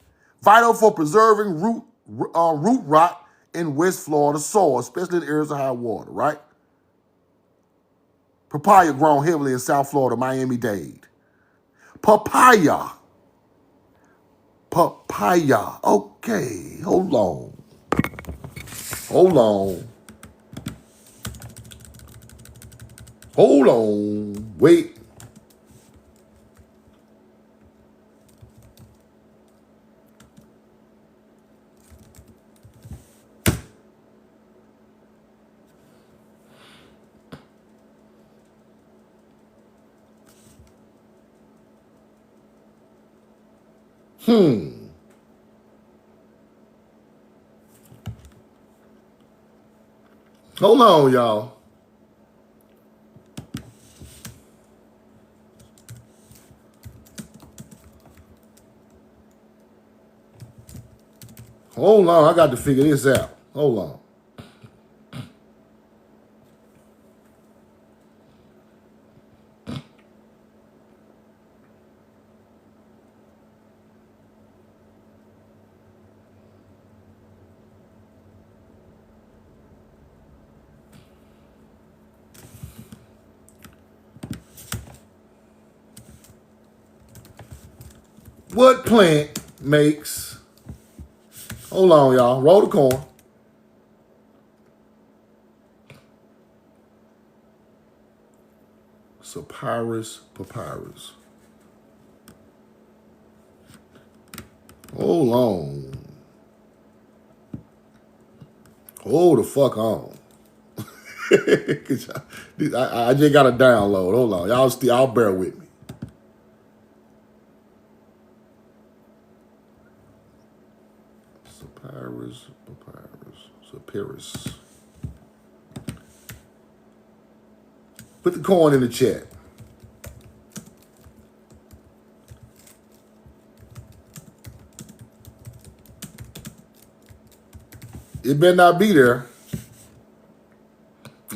Vital for preserving root rot in West Florida soil, especially in areas of high water, right? Papaya grown heavily in South Florida, Miami-Dade. Papaya. Papaya. Okay, hold on. Hold on. Hold on. Wait. Hold on, y'all. Hold on, I got to figure this out. Hold on. What plant makes, hold on, y'all, roll the corn. Papyrus. Hold on. Hold the fuck on. I just got to download. Hold on. Y'all bear with me. Papyrus. Put the corn in the chat. It better not be there.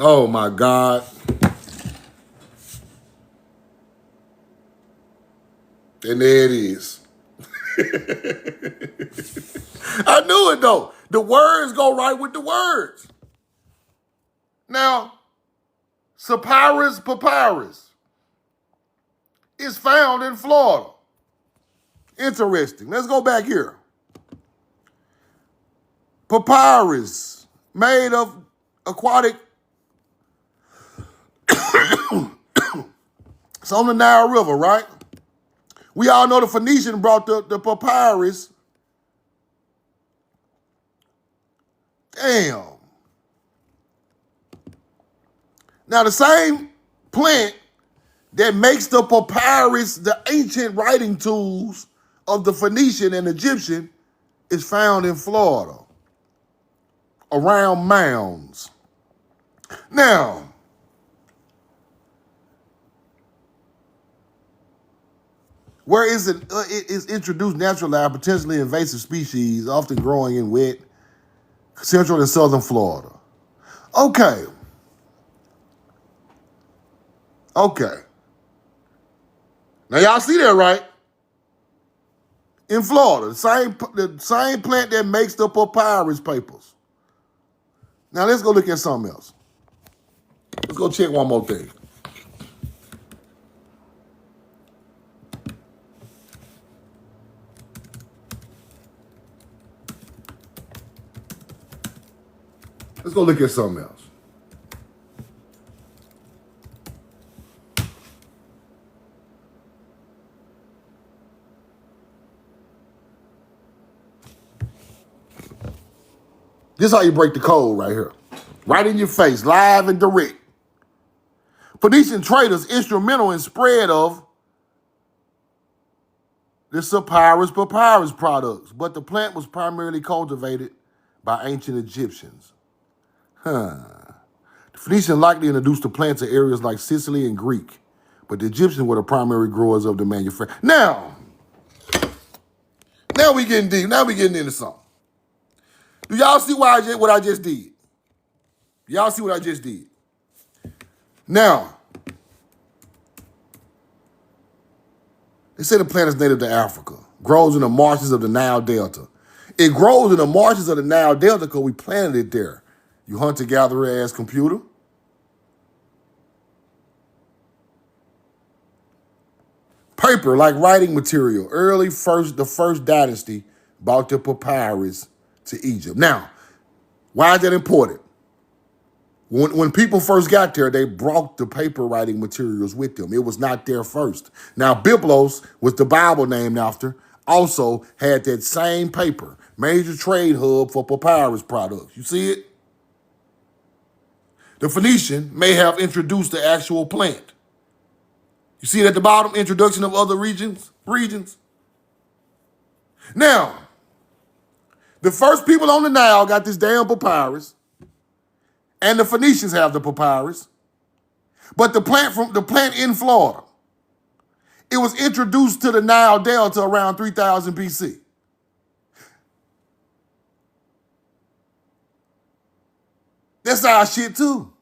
Oh my God. And there it is. I knew it though. The words go right with the words. Now, papyrus is found in Florida. Interesting. Let's go back here. Papyrus, made of aquatic. It's on the Nile River, right? We all know the Phoenician brought the papyrus. Damn. Now, the same plant that makes the papyrus, the ancient writing tools of the Phoenician and Egyptian, is found in Florida, around Mounds. Now, where it is introduced naturally by potentially invasive species, often growing in wet, central and southern Florida. Okay. Now y'all see that, right? In Florida, the same plant that makes the papyrus papers. Now let's go look at something else. Let's go check one more thing. Let's go look at something else. This is how you break the code right here. Right in your face, live and direct. Phoenician traders instrumental in spread of This papyrus products, but the plant was primarily cultivated by ancient Egyptians. The Phoenicians likely introduced the plant to areas like Sicily and Greek, but the Egyptians were the primary growers of the manufacture. Now we getting deep. Now we getting into something. Do y'all see what I just did? Y'all see what I just did? Now, they say the plant is native to Africa. Grows in the marshes of the Nile Delta. It grows in the marshes of the Nile Delta because we planted it there. You hunter-gatherer ass computer. Paper, like writing material. The first dynasty brought the papyrus to Egypt. Now, why is that important? When people first got there, they brought the paper writing materials with them. It was not there first. Now, Byblos, was the Bible named after, also had that same paper, major trade hub for papyrus products. You see it? The Phoenician may have introduced the actual plant. You see it at the bottom, introduction of other regions? Now, the first people on the Nile got this damn papyrus, and the Phoenicians have the papyrus, but the plant in Florida, it was introduced to the Nile Delta around 3000 BC. That's our shit too.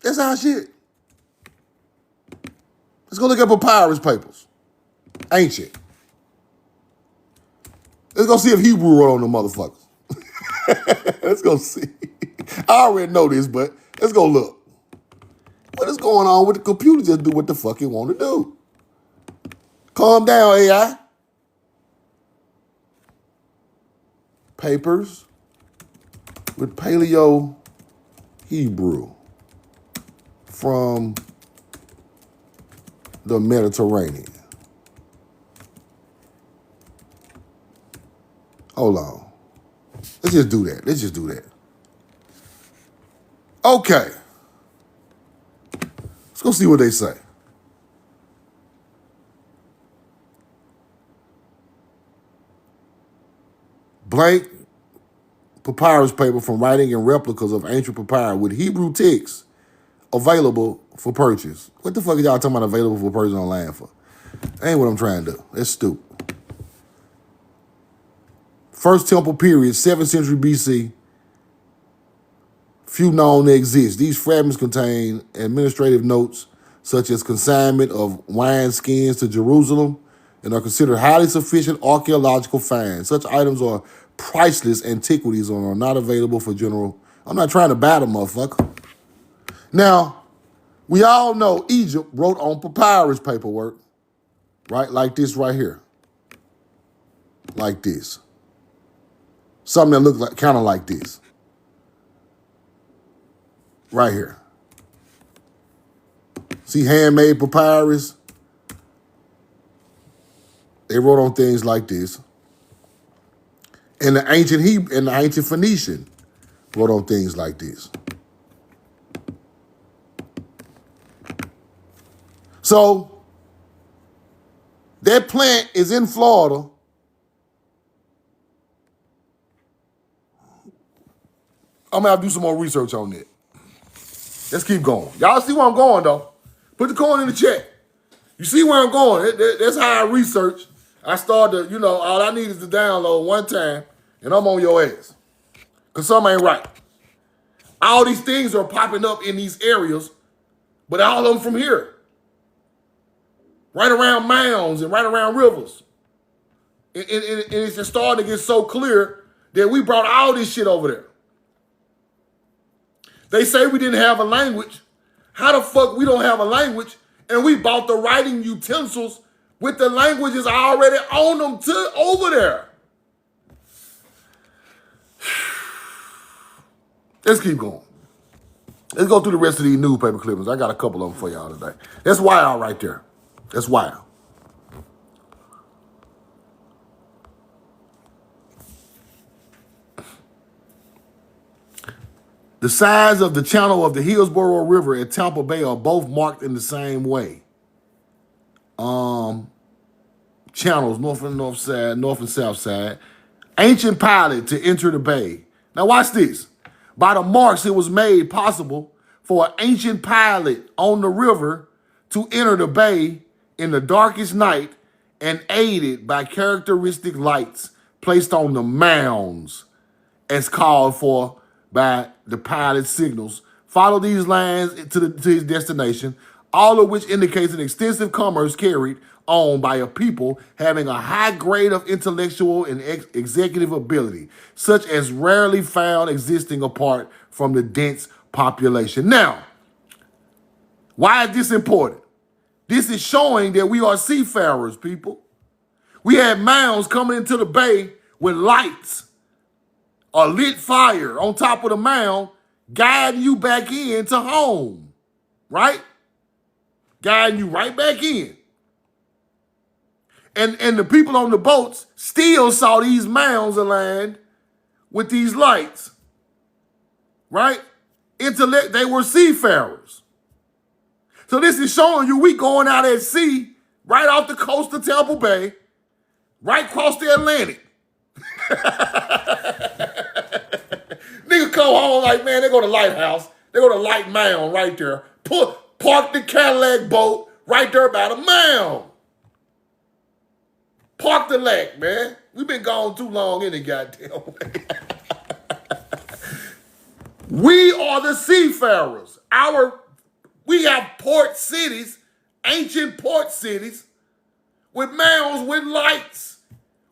That's our shit. Let's go look at papyrus papers. Ancient. Let's go see if Hebrew wrote on the motherfuckers. Let's go see. I already know this, but let's go look. What is going on with the computer? Just do what the fuck it want to do. Calm down, AI. Papers with Paleo Hebrew from the Mediterranean. Hold on. Let's just do that. Okay. Let's go see what they say. Blank papyrus paper from writing and replicas of ancient papyrus with Hebrew texts available for purchase. What the fuck are y'all talking about available for purchase online for? That ain't what I'm trying to do. That's stupid. First Temple period, 7th century BC. Few known to exist. These fragments contain administrative notes such as consignment of wine skins to Jerusalem and are considered highly sufficient archaeological finds. Such items are priceless antiquities and are not available for general. I'm not trying to battle, motherfucker. Now, we all know Egypt wrote on papyrus paperwork, right? Like this right here. Like this. Something that looks like kind of like this. Right here. See handmade papyrus? They wrote on things like this. And the ancient Phoenician wrote on things like this. So that plant is in Florida. I'm gonna have to do some more research on it. Let's keep going. Y'all see where I'm going though? Put the coin in the chat. You see where I'm going? That's how I research. I started to, all I need is to download one time and I'm on your ass. Because something ain't right. All these things are popping up in these areas, but all of them from here. Right around mounds and right around rivers. And it's just starting to get so clear that we brought all this shit over there. They say we didn't have a language. How the fuck we don't have a language and we bought the writing utensils with the languages already on them over there? Let's keep going. Let's go through the rest of these newspaper clippings. I got a couple of them for y'all today. That's wild right there. That's wild. The sides of the channel of the Hillsborough River and Tampa Bay are both marked in the same way. channels, north and south side. Ancient pilot to enter the bay. Now watch this. By the marks, it was made possible for an ancient pilot on the river to enter the bay in the darkest night and aided by characteristic lights placed on the mounds as called for by the pilot's signals. Follow these lines to his destination, all of which indicates an extensive commerce carried on by a people having a high grade of intellectual and executive ability, such as rarely found existing apart from the dense population. Now, why is this important? This is showing that we are seafarers, people. We had mounds coming into the bay with lights, a lit fire on top of the mound, guiding you back into home, right? Guiding you right back in. And the people on the boats still saw these mounds aligned with these lights, right? They were seafarers. So this is showing you we going out at sea, right off the coast of Tampa Bay, right across the Atlantic. Nigga come home like, man, they go to Lighthouse. They go to Light Mound right there. Park the Cadillac boat right there by the mound. Park the lake, man. We've been gone too long any goddamn way. We are the seafarers. We have port cities, ancient port cities, with mounds with lights,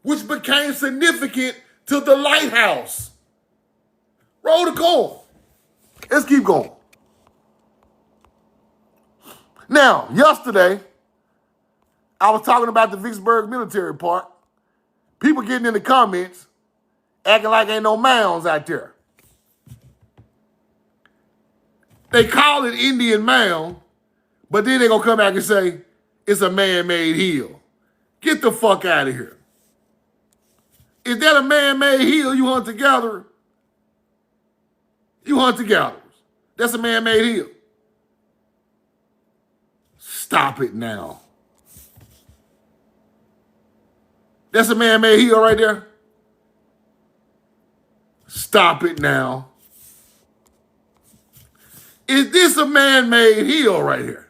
which became significant to the lighthouse. Roll the corn. Let's keep going. Now, yesterday, I was talking about the Vicksburg Military Park. People getting in the comments, acting like ain't no mounds out there. They call it Indian Mound, but then they gonna come back and say, it's a man-made hill. Get the fuck out of here. Is that a man-made hill you hunter-gatherer? You hunter-gatherers. That's a man-made hill. Stop it now. That's a man-made hill right there. Stop it now. Is this a man-made hill right here?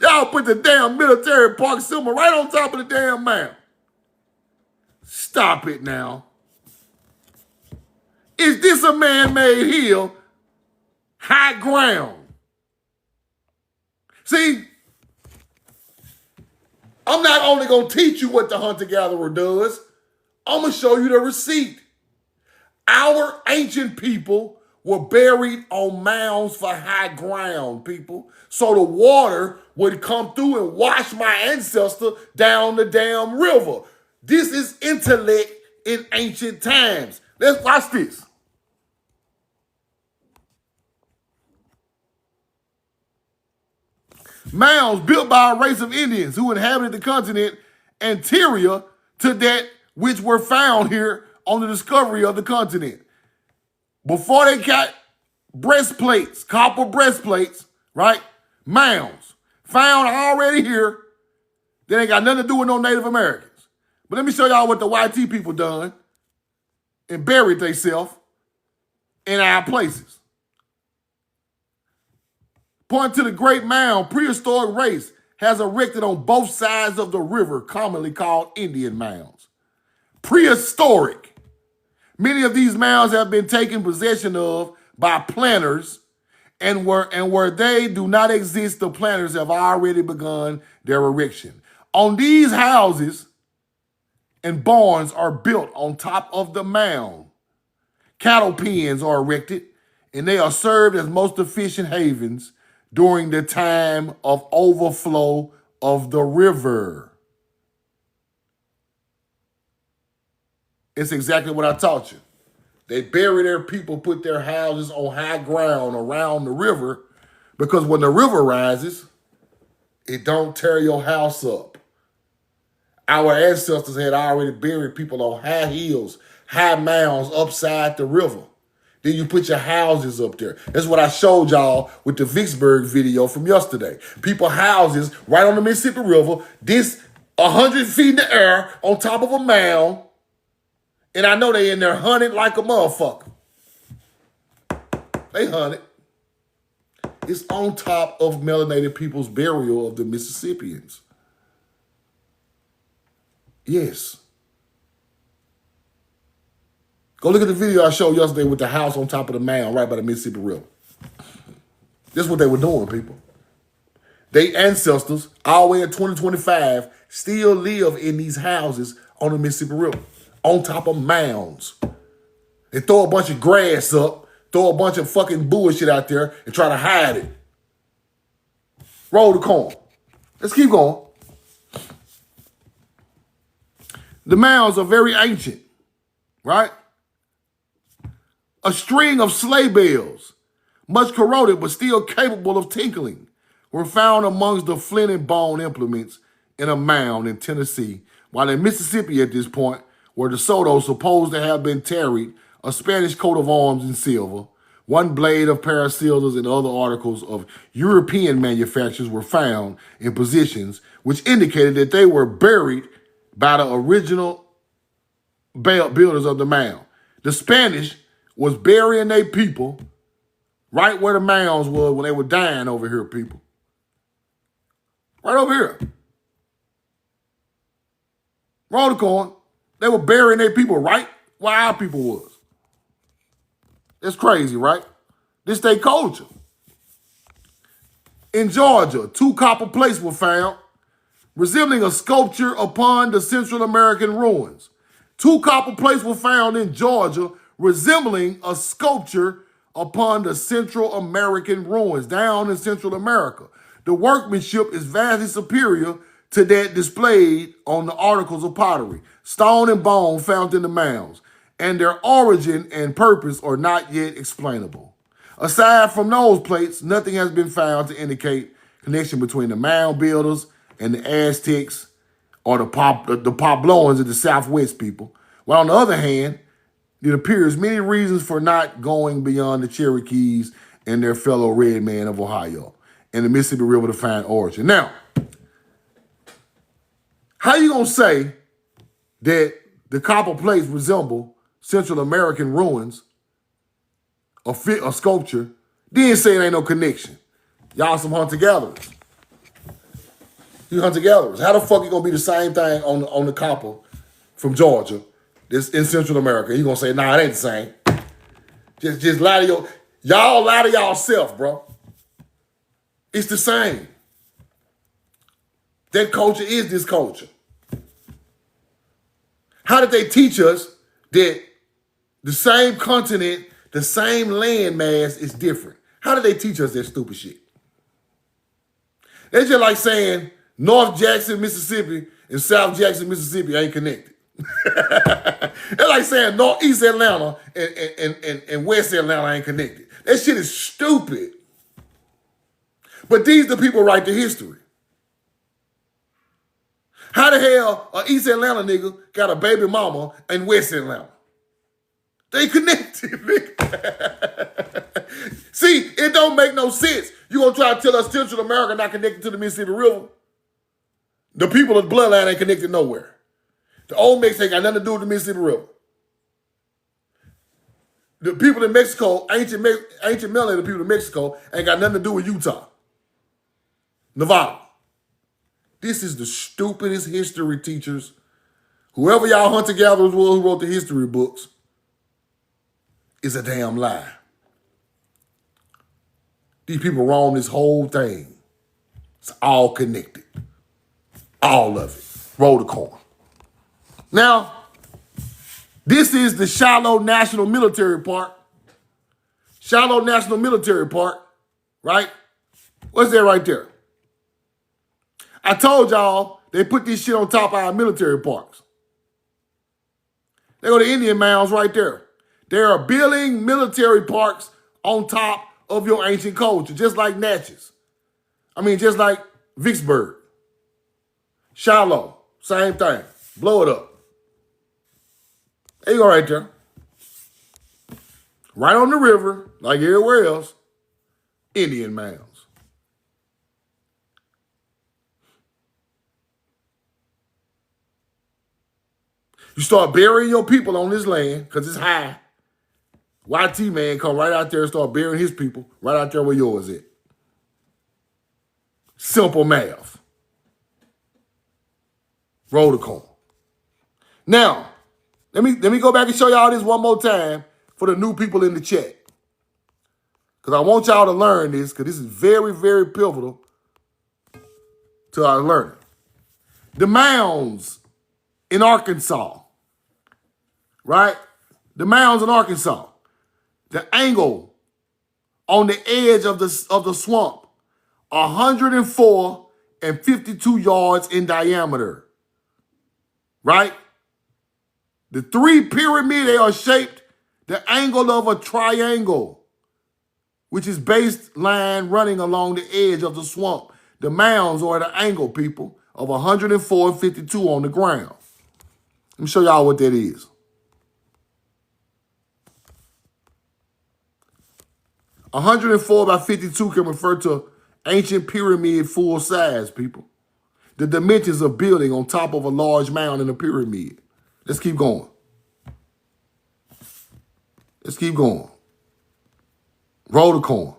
Y'all put the damn military park symbol right on top of the damn mound. Stop it now. Is this a man-made hill? High ground. See, I'm not only going to teach you what the hunter-gatherer does, I'm going to show you the receipt. Our ancient people were buried on mounds for high ground, people. So the water would come through and wash my ancestor down the damn river. This is intellect in ancient times. Let's watch this. Mounds built by a race of Indians who inhabited the continent anterior to that which were found here on the discovery of the continent. Before they got breastplates, copper breastplates, right? Mounds found already here. They ain't got nothing to do with no Native Americans. But let me show y'all what the YT people done and buried themselves in our places. Point to the great mound prehistoric race has erected on both sides of the river, commonly called Indian mounds. Prehistoric. Many of these mounds have been taken possession of by planters, and where they do not exist, the planters have already begun their erection. On these houses and barns are built on top of the mound. Cattle pens are erected, and they are served as most efficient havens during the time of overflow of the river. It's exactly what I taught you. They bury their people, put their houses on high ground around the river, because when the river rises, it don't tear your house up. Our ancestors had already buried people on high hills, high mounds upside the river. Then you put your houses up there. That's what I showed y'all with the Vicksburg video from yesterday. People houses right on the Mississippi River, this 100 feet in the air on top of a mound. And I know they in there hunted like a motherfucker. They hunted. It's on top of melanated people's burial of the Mississippians. Yes. Go look at the video I showed yesterday with the house on top of the mound right by the Mississippi River. This is what they were doing, people. Their ancestors, all the way in 2025, still live in these houses on the Mississippi River, on top of mounds. They throw a bunch of grass up, throw a bunch of fucking bullshit out there, and try to hide it. Roll the corn. Let's keep going. The mounds are very ancient, right? A string of sleigh bells, much corroded but still capable of tinkling, were found amongst the flint and bone implements in a mound in Tennessee, while in Mississippi at this point, where De Soto supposed to have been tarried, a Spanish coat of arms in silver, one blade of paracilders and other articles of European manufacturers were found in positions which indicated that they were buried by the original builders of the mound. The Spanish was burying their people right where the mounds was when they were dying over here, people. Right over here. Roll the corn. They were burying their people right where our people was. It's crazy, right? This their culture. In Georgia, 2 copper plates were found resembling a sculpture upon the Central American ruins. 2 copper plates were found in Georgia resembling a sculpture upon the Central American ruins down in Central America. The workmanship is vastly superior to that displayed on the articles of pottery, stone and bone found in the mounds, and their origin and purpose are not yet explainable. Aside from those plates, nothing has been found to indicate connection between the mound builders and the Aztecs or the Pobloans of the Southwest people. While on the other hand, it appears many reasons for not going beyond the Cherokees and their fellow red man of Ohio and the Mississippi River to find origin. Now, how you gonna say that the copper plates resemble Central American ruins, a sculpture, then say it ain't no connection? Y'all some hunter-gatherers. You hunter-gatherers. How the fuck you gonna be the same thing on the copper from Georgia that's in Central America? You gonna say, nah, it ain't the same. Just lie to y'all lie to y'allself, bro. It's the same. That culture is this culture. How did they teach us that the same continent, the same land mass is different? How did they teach us that stupid shit? It's just like saying North Jackson, Mississippi and South Jackson, Mississippi ain't connected. It's like saying Northeast Atlanta and West Atlanta ain't connected. That shit is stupid. But these the people write the history. How the hell a East Atlanta nigga got a baby mama in West Atlanta? They connected, nigga. See, it don't make no sense. You gonna try to tell us Central America not connected to the Mississippi River? The people of the bloodline ain't connected nowhere. The old Mex ain't got nothing to do with the Mississippi River. The people in Mexico, ancient melanated people in Mexico, ain't got nothing to do with Utah, Nevada. This is the stupidest history teachers. Whoever y'all hunter-gatherers was who wrote the history books is a damn lie. These people wrong this whole thing. It's all connected. All of it. Roll the corn. Now, this is the Shiloh National Military Park. Shiloh National Military Park, right? What's that right there? I told y'all they put this shit on top of our military parks. They go to Indian Mounds right there. They are building military parks on top of your ancient culture, just like Natchez. Just like Vicksburg. Shiloh, same thing. Blow it up. There you go right there. Right on the river, like everywhere else, Indian mounds. You start burying your people on this land because it's high. YT man come right out there and start burying his people right out there where yours is. Simple math. Roll the coin. Now, let me go back and show y'all this one more time for the new people in the chat. Because I want y'all to learn this, because this is very, very pivotal to our learning. The mounds in Arkansas, right? The mounds in Arkansas. The angle on the edge of the swamp, 104 and 52 yards in diameter, right? The three pyramids, they are shaped the angle of a triangle, which is baseline running along the edge of the swamp. The mounds are at an angle, people, of 104 and 52 on the ground. Let me show y'all what that is. 104 by 52 can refer to ancient pyramid full size, people. The dimensions of building on top of a large mound in a pyramid. Let's keep going. Let's keep going. Roll the coin.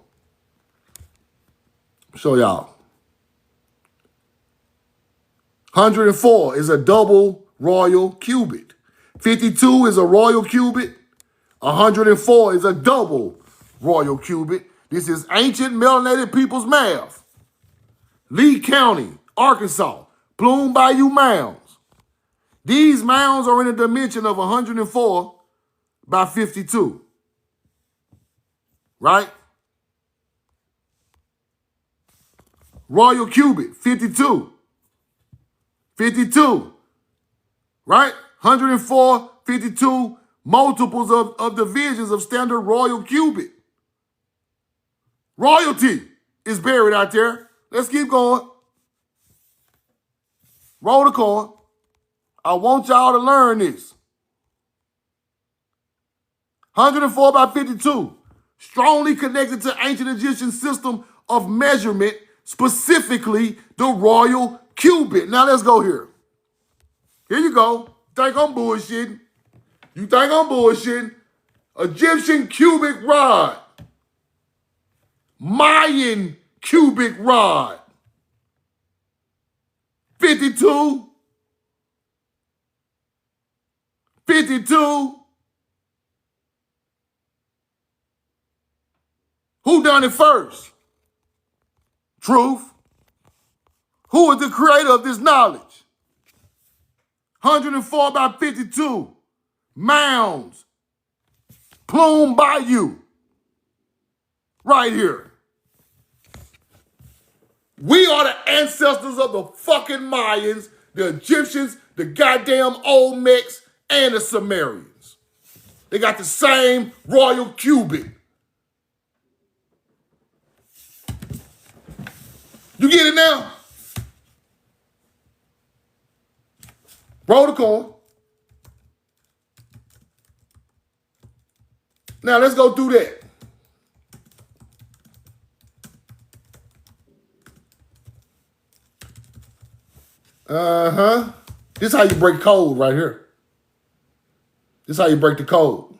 Show y'all. 104 is a double royal cubit. 52 is a royal cubit. 104 is a double royal cubit. This is ancient melanated people's math. Lee County, Arkansas, Plume Bayou Mounds. These mounds are in a dimension of 104 by 52. Right? Royal cubit, 52. 52. Right? 104, 52, multiples of divisions of standard royal cubit. Royalty is buried out there. Let's keep going. Roll the coin. I want y'all to learn this. 104 by 52. Strongly connected to ancient Egyptian system of measurement, specifically the royal cubit. Now let's go here. Here you go. Think I'm bullshitting? You think I'm bullshitting? Egyptian cubic rod. Mayan cubic rod. 52. 52. Who done it first? Truth. Who is the creator of this knowledge? 104 by 52. Mounds. Plume Bayou. Right here. We are the ancestors of the fucking Mayans, the Egyptians, the goddamn Olmecs, and the Sumerians. They got the same royal cubit. You get it now? Roll the coin. Now let's go through that. This is how you break code right here. This is how you break the code.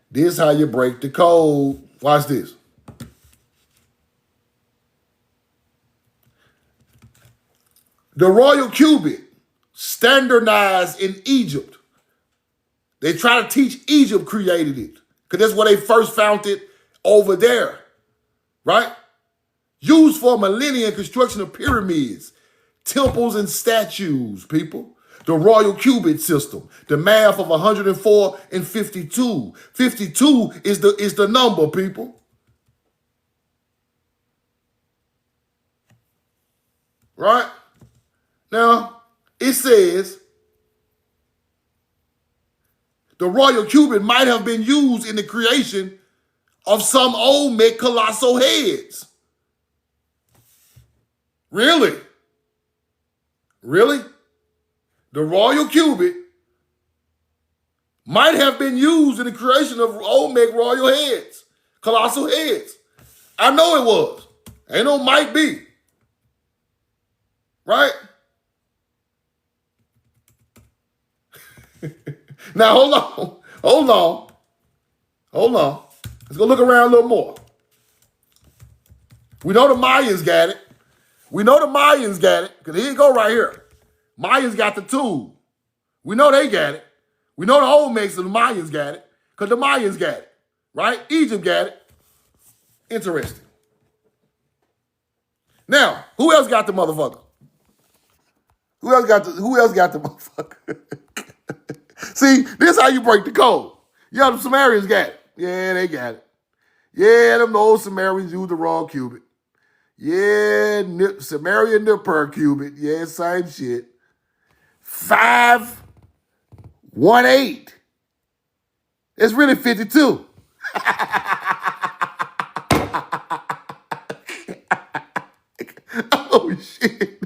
This is how you break the code. Watch this. The royal cubit, standardized in Egypt. They try to teach Egypt created it, because that's where they first found it over there, right? Used for millennia construction of pyramids, temples, and statues, people. The royal cubit system, the math of 104 and 52. 52 is the number, people. Right? Now, it says the royal cubit might have been used in the creation of some Olmec colossal heads. Really? Really? the royal cubit might have been used in the creation of Olmec royal heads, colossal heads. I know it was. Ain't no might be. Right? Now, hold on. Let's go look around a little more. We know the Mayans got it. Because here you go right here. Mayans got the tool. We know they got it. We know the Olmecs and the Mayans got it. Because the Mayans got it. Right? Egypt got it. Interesting. Now, who else got the motherfucker? Who else got the motherfucker? See, this is how you break the code. Yeah, the Sumerians got it. Yeah, they got it. Yeah, them old Sumerians used the raw cubit. Yeah, Sumerian Nippur cubit. Yeah, same shit. 518. It's really 52. Oh, shit.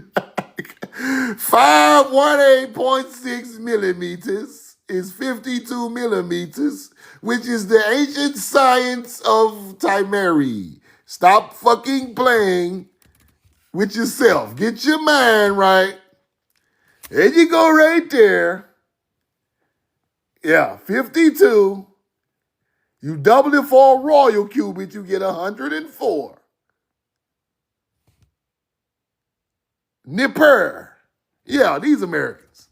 518.6 millimeters is 52 millimeters, which is the ancient science of Timeri. Stop fucking playing with yourself. Get your mind right. There you go right there. Yeah, 52. You double it for a royal cubit, you get 104. Nippur. Yeah, these Americans.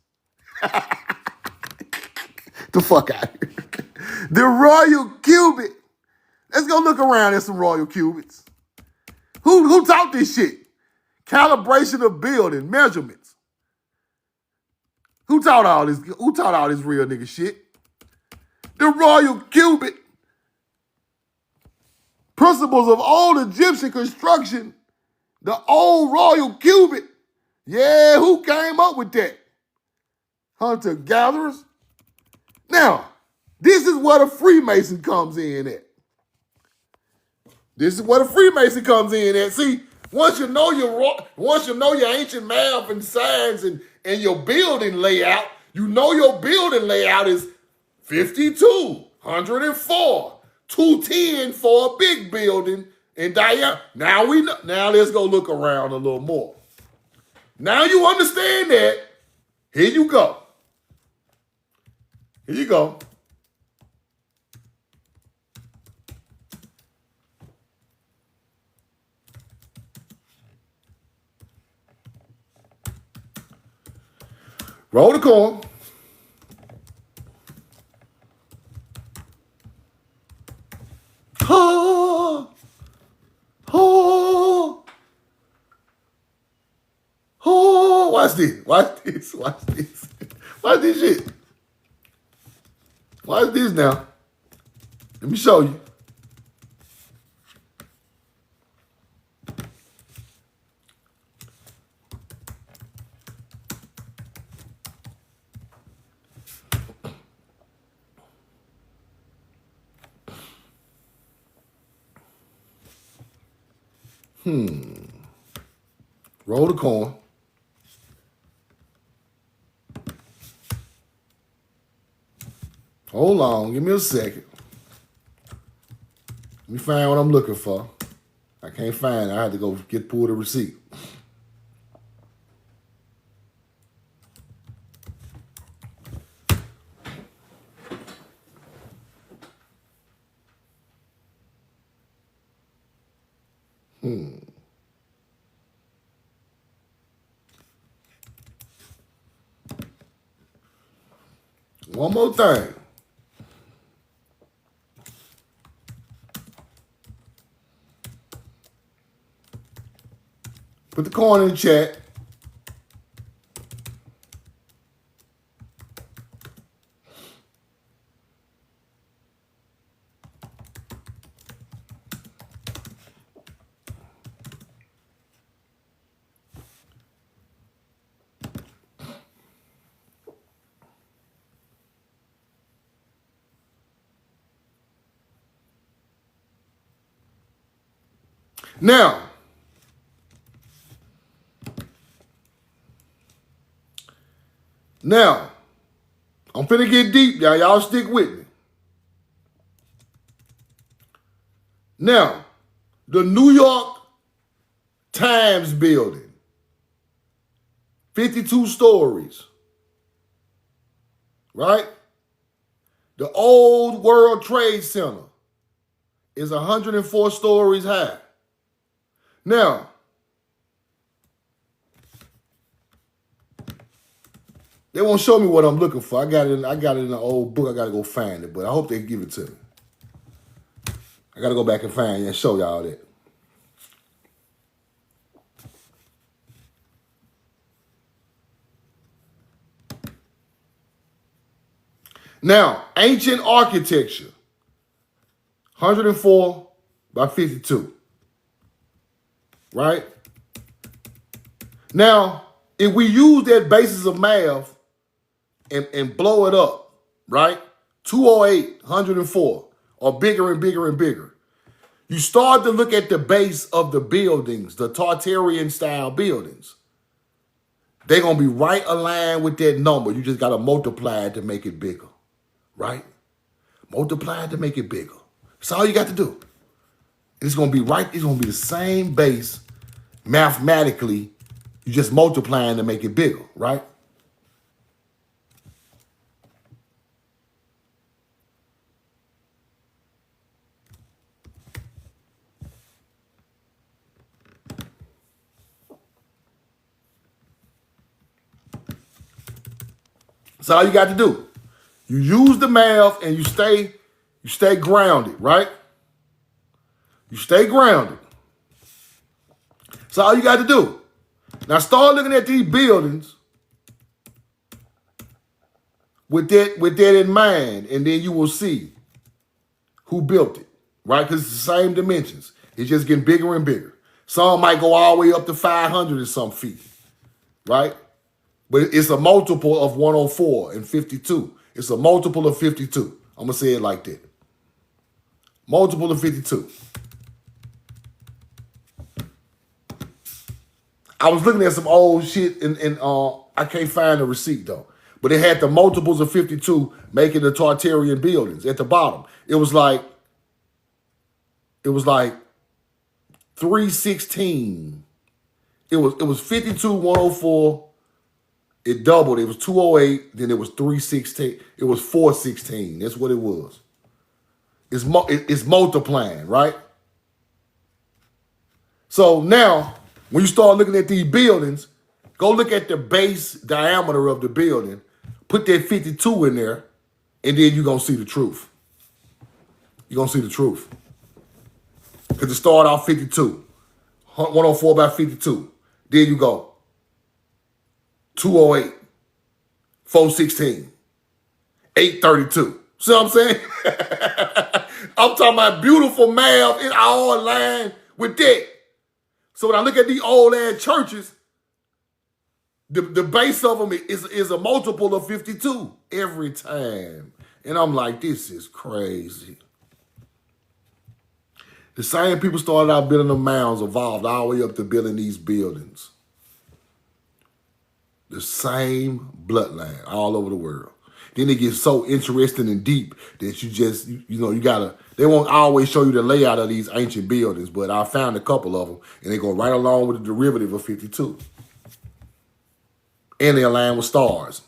The fuck out of here. The royal cubit. Let's go look around at some royal cubits. Who taught this shit? Calibration of building, measurements. Who taught all this? Who taught all this real nigga shit? The royal cubit. Principles of old Egyptian construction. The old royal cubit. Yeah, who came up with that? Hunter-gatherers. Now, this is where the Freemason comes in at. See, once you know your ancient math and science and your building layout, you know your building layout is 52, 104, 210 for a big building in diameter. Now we know. Now let's go look around a little more. Now you understand that. Here you go. Roll the coin. Oh, oh, oh. Watch this. Watch this shit. Watch this now. Let me show you. Roll the coin. Hold on, give me a second. Let me find what I'm looking for. I can't find it. I had to go pull the receipt. One more thing. Put the coin in the chat. Now, Now, I'm finna get deep, y'all. Y'all stick with me. Now, the New York Times building, 52 stories, right? The old World Trade Center is 104 stories high. Now, they won't show me what I'm looking for. I got it in an old book. I got to go find it, but I hope they give it to me. I got to go back and find it and show y'all that. Now, ancient architecture, 104 by 52, right? Now, if we use that basis of math and blow it up, right? 208, 104, or bigger and bigger and bigger. You start to look at the base of the buildings, the Tartarian style buildings. They're going to be right aligned with that number. You just got to multiply it to make it bigger, right? Multiply it to make it bigger. That's all you got to do. It's going to be right. It's going to be the same base mathematically. You just multiplying to make it bigger, right? That's all you got to do. You use the math and you stay grounded, right? You stay grounded. That's all you got to do. Now start looking at these buildings with that in mind, and then you will see who built it, right? Because it's the same dimensions. It's just getting bigger and bigger. Some might go all the way up to 500 and some feet, right? But it's a multiple of 104 and 52. It's a multiple of 52. I'm going to say it like that. Multiple of 52. I was looking at some old shit and I can't find the receipt though. But it had the multiples of 52 making the Tartarian buildings at the bottom. It was like 316. It was 52, 104. It doubled. It was 208. Then it was 316. It was 416. That's what it was. It's multiplying, right? So now, when you start looking at these buildings, go look at the base diameter of the building. Put that 52 in there, and then you're going to see the truth. You're going to see the truth. Because it started off 52. 104 by 52. Then you go 208, 416, 832. See what I'm saying? I'm talking about beautiful math. It all aligned with that. So when I look at these old ass churches, the base of them is a multiple of 52 every time. And I'm like, this is crazy. The same people started out building the mounds, evolved all the way up to building these buildings. The same bloodline all over the world. Then it gets so interesting and deep that you gotta, they won't always show you the layout of these ancient buildings, but I found a couple of them and they go right along with the derivative of 52. And they align with stars.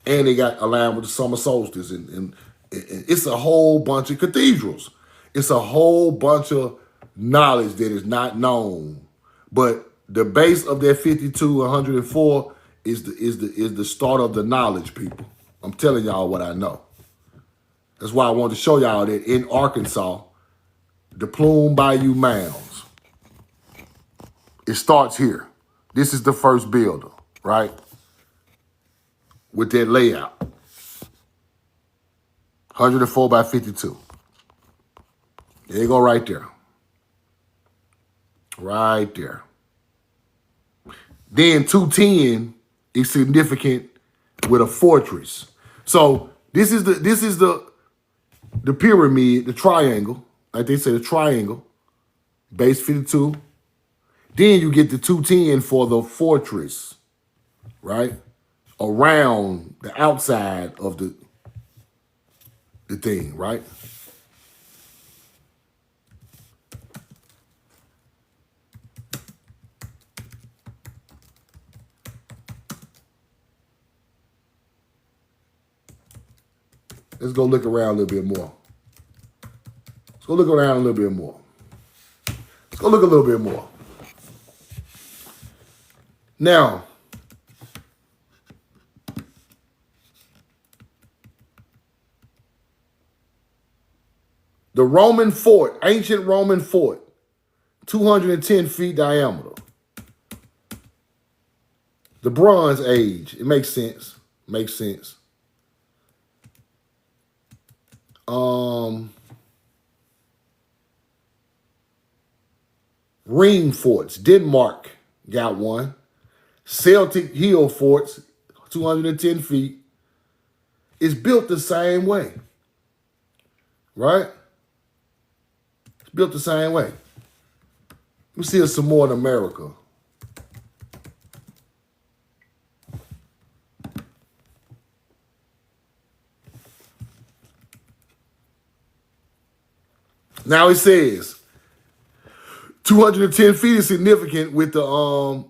And they got aligned with the summer solstice. And it's a whole bunch of cathedrals. It's a whole bunch of knowledge that is not known. But the base of that 52, 104 is the start of the knowledge, people. I'm telling y'all what I know. That's why I wanted to show y'all that in Arkansas, the Plume Bayou Mounds, it starts here. This is the first builder, right? With that layout. 104 by 52. There you go right there. Right there. Then 210 is significant with a fortress. So this is the pyramid, the triangle, like they say, the triangle, base 52. Then you get the 210 for the fortress, right? around the outside of the thing, right? Let's go look around a little bit more. Let's go look around a little bit more. Let's go look a little bit more. Now, the Roman fort, ancient Roman fort, 210 feet diameter. The Bronze Age, it makes sense. Makes sense. Ring forts, Denmark got one. Celtic Hill forts, 210 feet. It's built the same way, right? It's built the same way. Let me see some more in America. Now it says 210 feet is significant with the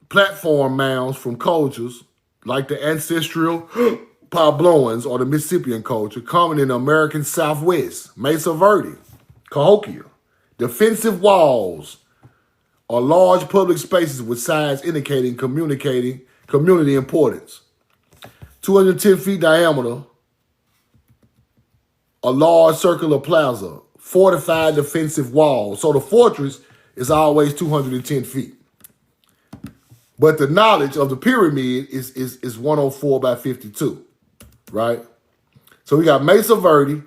platform mounds from cultures like the ancestral Puebloans or the Mississippian culture common in the American Southwest, Mesa Verde, Cahokia. Defensive walls are large public spaces with signs indicating community importance. 210 feet diameter, a large circular plaza, fortified defensive walls. So the fortress is always 210 feet. But the knowledge of the pyramid is 104 by 52, right? So we got Mesa Verde,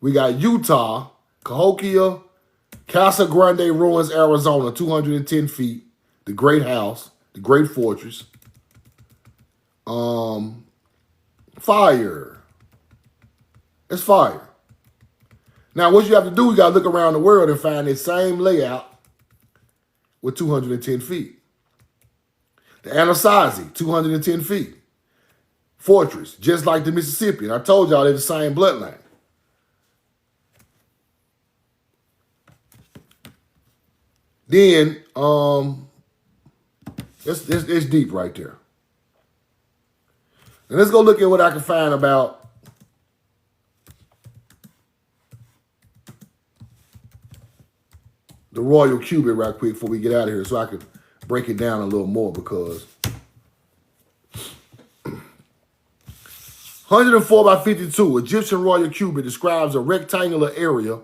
we got Utah, Cahokia, Casa Grande Ruins, Arizona, 210 feet, the Great House, the Great Fortress. Fire. It's fire. Now, what you have to do, you got to look around the world and find the same layout with 210 feet. The Anasazi, 210 feet. Fortress, just like the Mississippian. I told y'all they're the same bloodline. Then, it's deep right there. And let's go look at what I can find about the royal cubit right quick before we get out of here so I can break it down a little more because 104 by 52, Egyptian royal cubit describes a rectangular area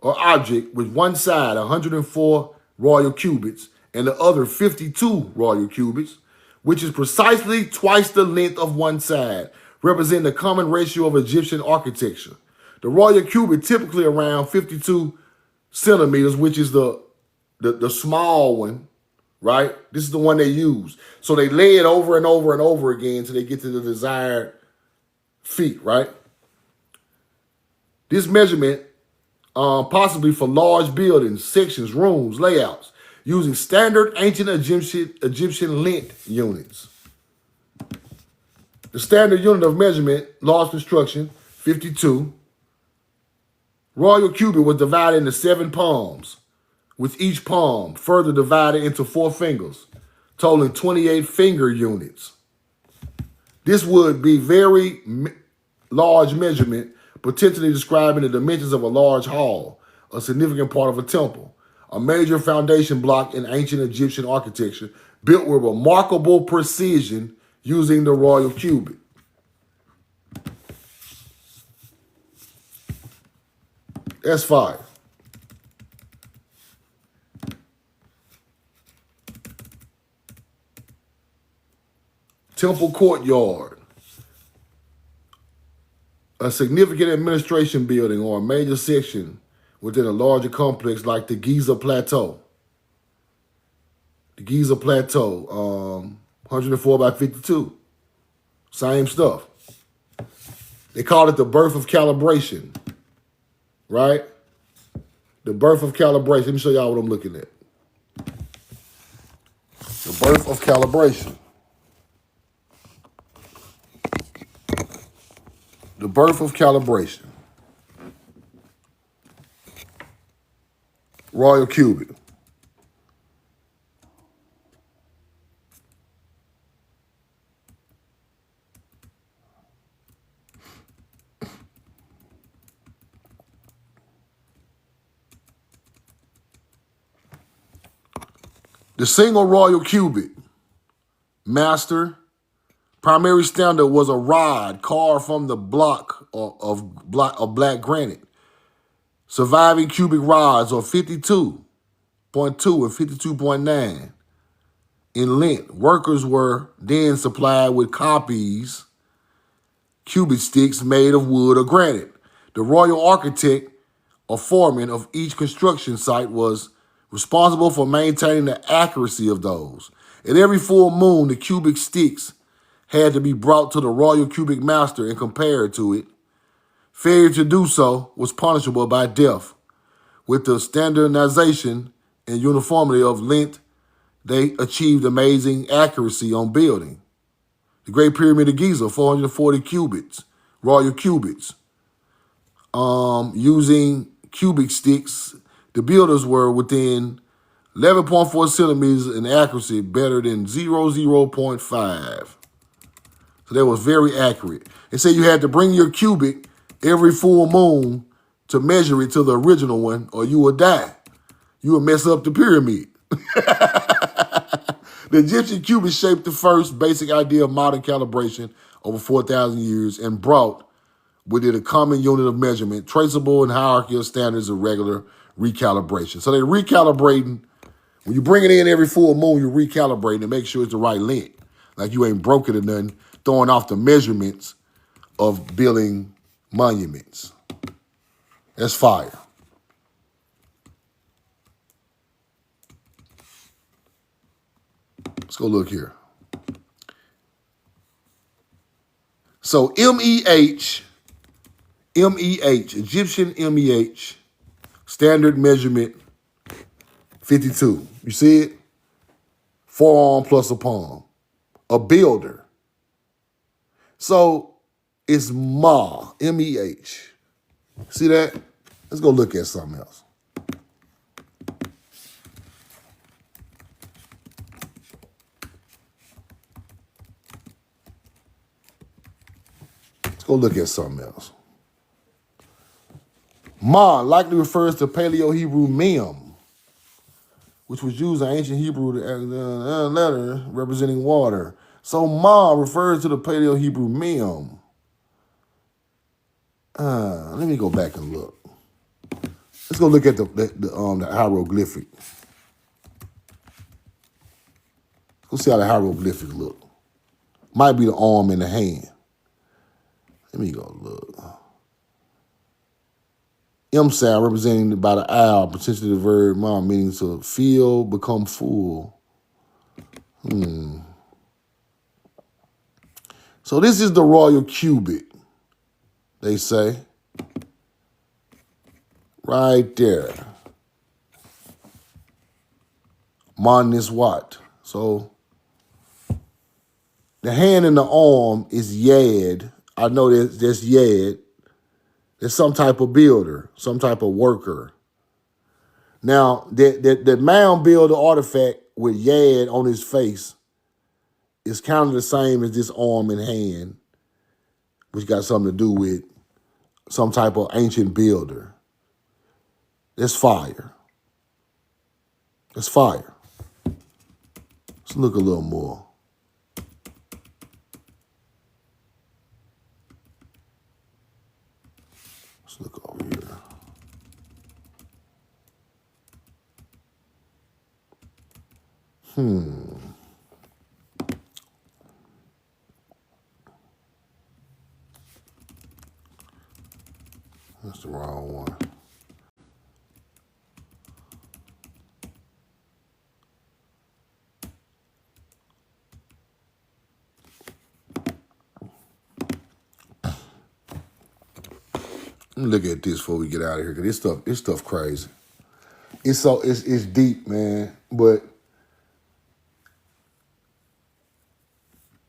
or object with one side 104 royal cubits and the other 52 royal cubits, which is precisely twice the length of one side, representing the common ratio of Egyptian architecture. The royal cubit typically around 52 centimeters, which is the small one, right? This is the one they use. So they lay it over and over and over again until they get to the desired feet, right? This measurement, possibly for large buildings, sections, rooms, layouts, using standard ancient Egyptian length units. The standard unit of measurement, large construction, 52. Royal cubit was divided into 7 palms, with each palm further divided into 4 fingers, totaling 28 finger units. This would be very large measurement, potentially describing the dimensions of a large hall, a significant part of a temple, a major foundation block in ancient Egyptian architecture, built with remarkable precision using the royal cubit. That's fire. Temple courtyard. A significant administration building or a major section within a larger complex like the Giza Plateau. The Giza Plateau, 104 by 52. Same stuff. They call it the birth of calibration. Right? The birth of calibration. Let me show y'all what I'm looking at. The birth of calibration. The birth of calibration. Royal cubit. The single royal cubit. Master. Primary standard was a rod carved from the block of black granite. Surviving cubic rods are 52.2 and 52.9 in length. Workers were then supplied with copies, cubic sticks made of wood or granite. The royal architect or foreman of each construction site was responsible for maintaining the accuracy of those. At every full moon, the cubic sticks had to be brought to the royal cubic master and compared to it. Failure to do so was punishable by death. With the standardization and uniformity of length, they achieved amazing accuracy on building. The Great Pyramid of Giza, 440 cubits, royal cubits. Using cubic sticks, the builders were within 11.4 centimeters in accuracy, better than 0.5. So that was very accurate. They said you had to bring your cubic every full moon to measure it to the original one, or you would die. You would mess up the pyramid. The Egyptian cubit shaped the first basic idea of modern calibration over 4,000 years and brought with it a common unit of measurement, traceable and hierarchy of standards of regular recalibration. So they're recalibrating. When you bring it in every full moon, you're recalibrating to make sure it's the right length. Like you ain't broke it or nothing, throwing off the measurements of building monuments. That's fire. Let's go look here. So MEH, Egyptian MEH, standard measurement 52. You see it? Forearm plus a palm. A builder. So it's Ma, MEH. See that? Let's go look at something else. Let's go look at something else. Ma likely refers to Paleo-Hebrew mem, which was used in ancient Hebrew letter representing water. So Ma refers to the Paleo-Hebrew mem. Let me go back and look. Let's go look at the hieroglyphic. Let's see how the hieroglyphic look. Might be the arm and the hand. Let me go look. M sound representing by the owl, potentially the verb ma, meaning to fill, become full. So this is the royal cubit, they say. Right there. Minus what? So the hand and the arm is yad. I know that's yad. There's some type of builder, some type of worker. Now, the mound builder artifact with yad on his face is kind of the same as this arm and hand, which got something to do with some type of ancient builder. That's fire. That's fire. Let's look a little more. Let's look over here. That's the wrong one. Let me look at this before we get out of here, because this stuff crazy. It's deep, man, but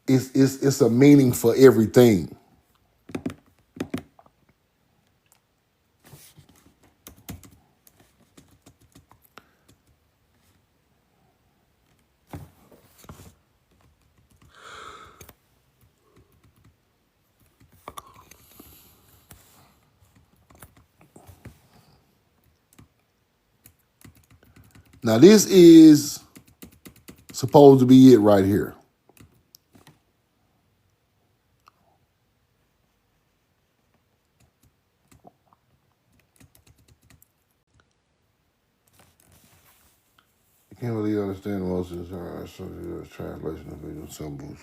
it's a meaning for everything. Now this is supposed to be it right here. I can't really understand most of the translation of visual symbols.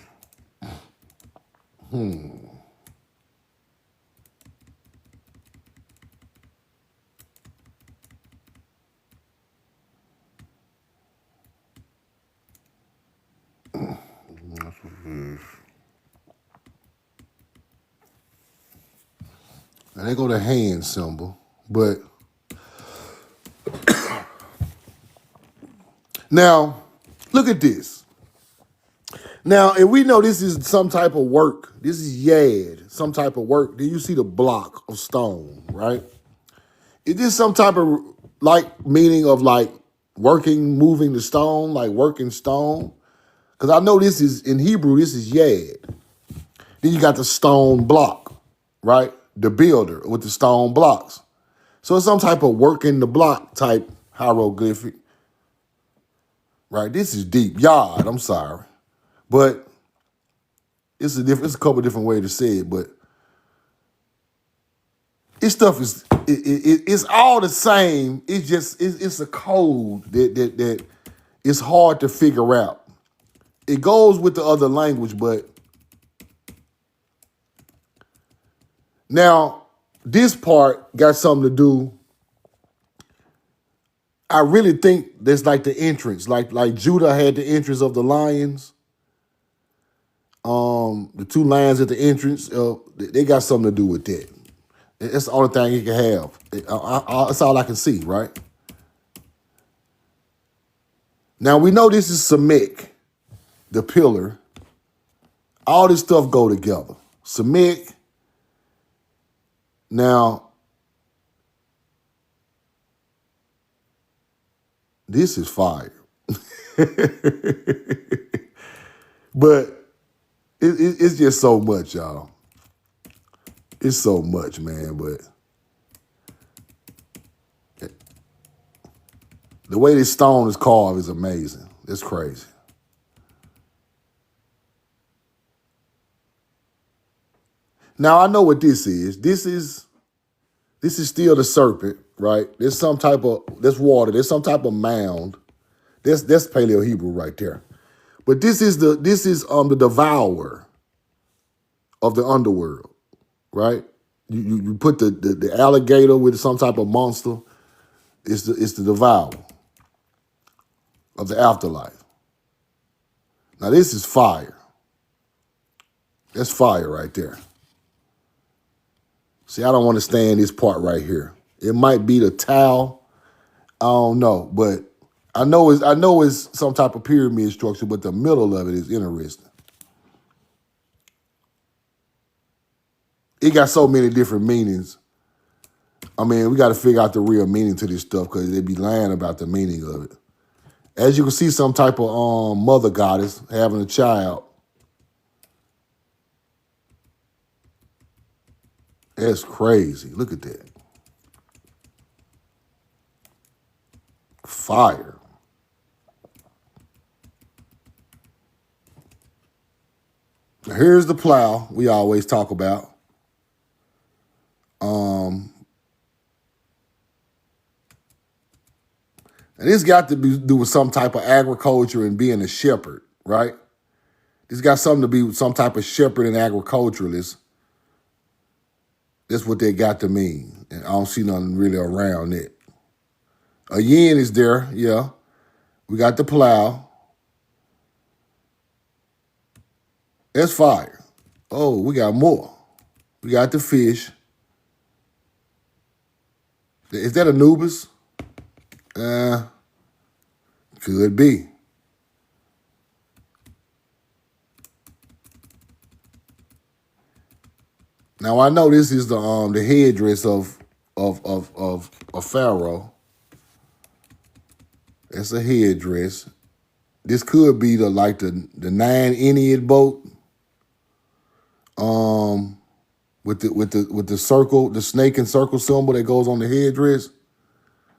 Now they go to hand symbol, but now look at this. Now, if we know this is some type of work, this is yad, some type of work, then you see the block of stone, right? Is this some type of meaning of working, moving the stone, like working stone? Because I know this is, in Hebrew, this is yad. Then you got the stone block, right? The builder with the stone blocks. So it's some type of working the block type hieroglyphic, right? This is deep. Yod, I'm sorry. But it's a couple different ways to say it, but this stuff it's all the same. It's just it's a code that it's hard to figure out. It goes with the other language, but now this part got something to do. I really think there's like the entrance, like Judah had the entrance of the lions. The two lions at the entrance, they got something to do with that. That's the only thing he can have. That's all I can see, right? Now we know this is Samek, the pillar. All this stuff go together. Samek. Now, this is fire. But it's just so much, y'all. It's so much, man, but the way this stone is carved is amazing. It's crazy. Now I know what this is. This is still the serpent, right? There's some type of water. There's some type of mound. That's Paleo Hebrew right there. But this is the devourer of the underworld, right? You put the alligator with some type of monster. It's the devourer of the afterlife. Now this is fire. That's fire right there. See, I don't want to stay in this part right here. It might be the towel. I don't know, but I know it's some type of pyramid structure, but the middle of it is interesting. It got so many different meanings. I mean, we got to figure out the real meaning to this stuff because they be lying about the meaning of it. As you can see, some type of mother goddess having a child. That's crazy. Look at that. Fire. Here's the plow we always talk about. And this got to do with some type of agriculture and being a shepherd, right? This got something to be with some type of shepherd and agriculturalist. That's what they got to mean. And I don't see nothing really around it. A yin is there, yeah. We got the plow. That's fire. Oh, we got more. We got the fish. Is that Anubis? Could be. Now I know this is the headdress of a pharaoh. It's a headdress. This could be the 9 Ennead boat. With the circle, the snake and circle symbol that goes on the headdress.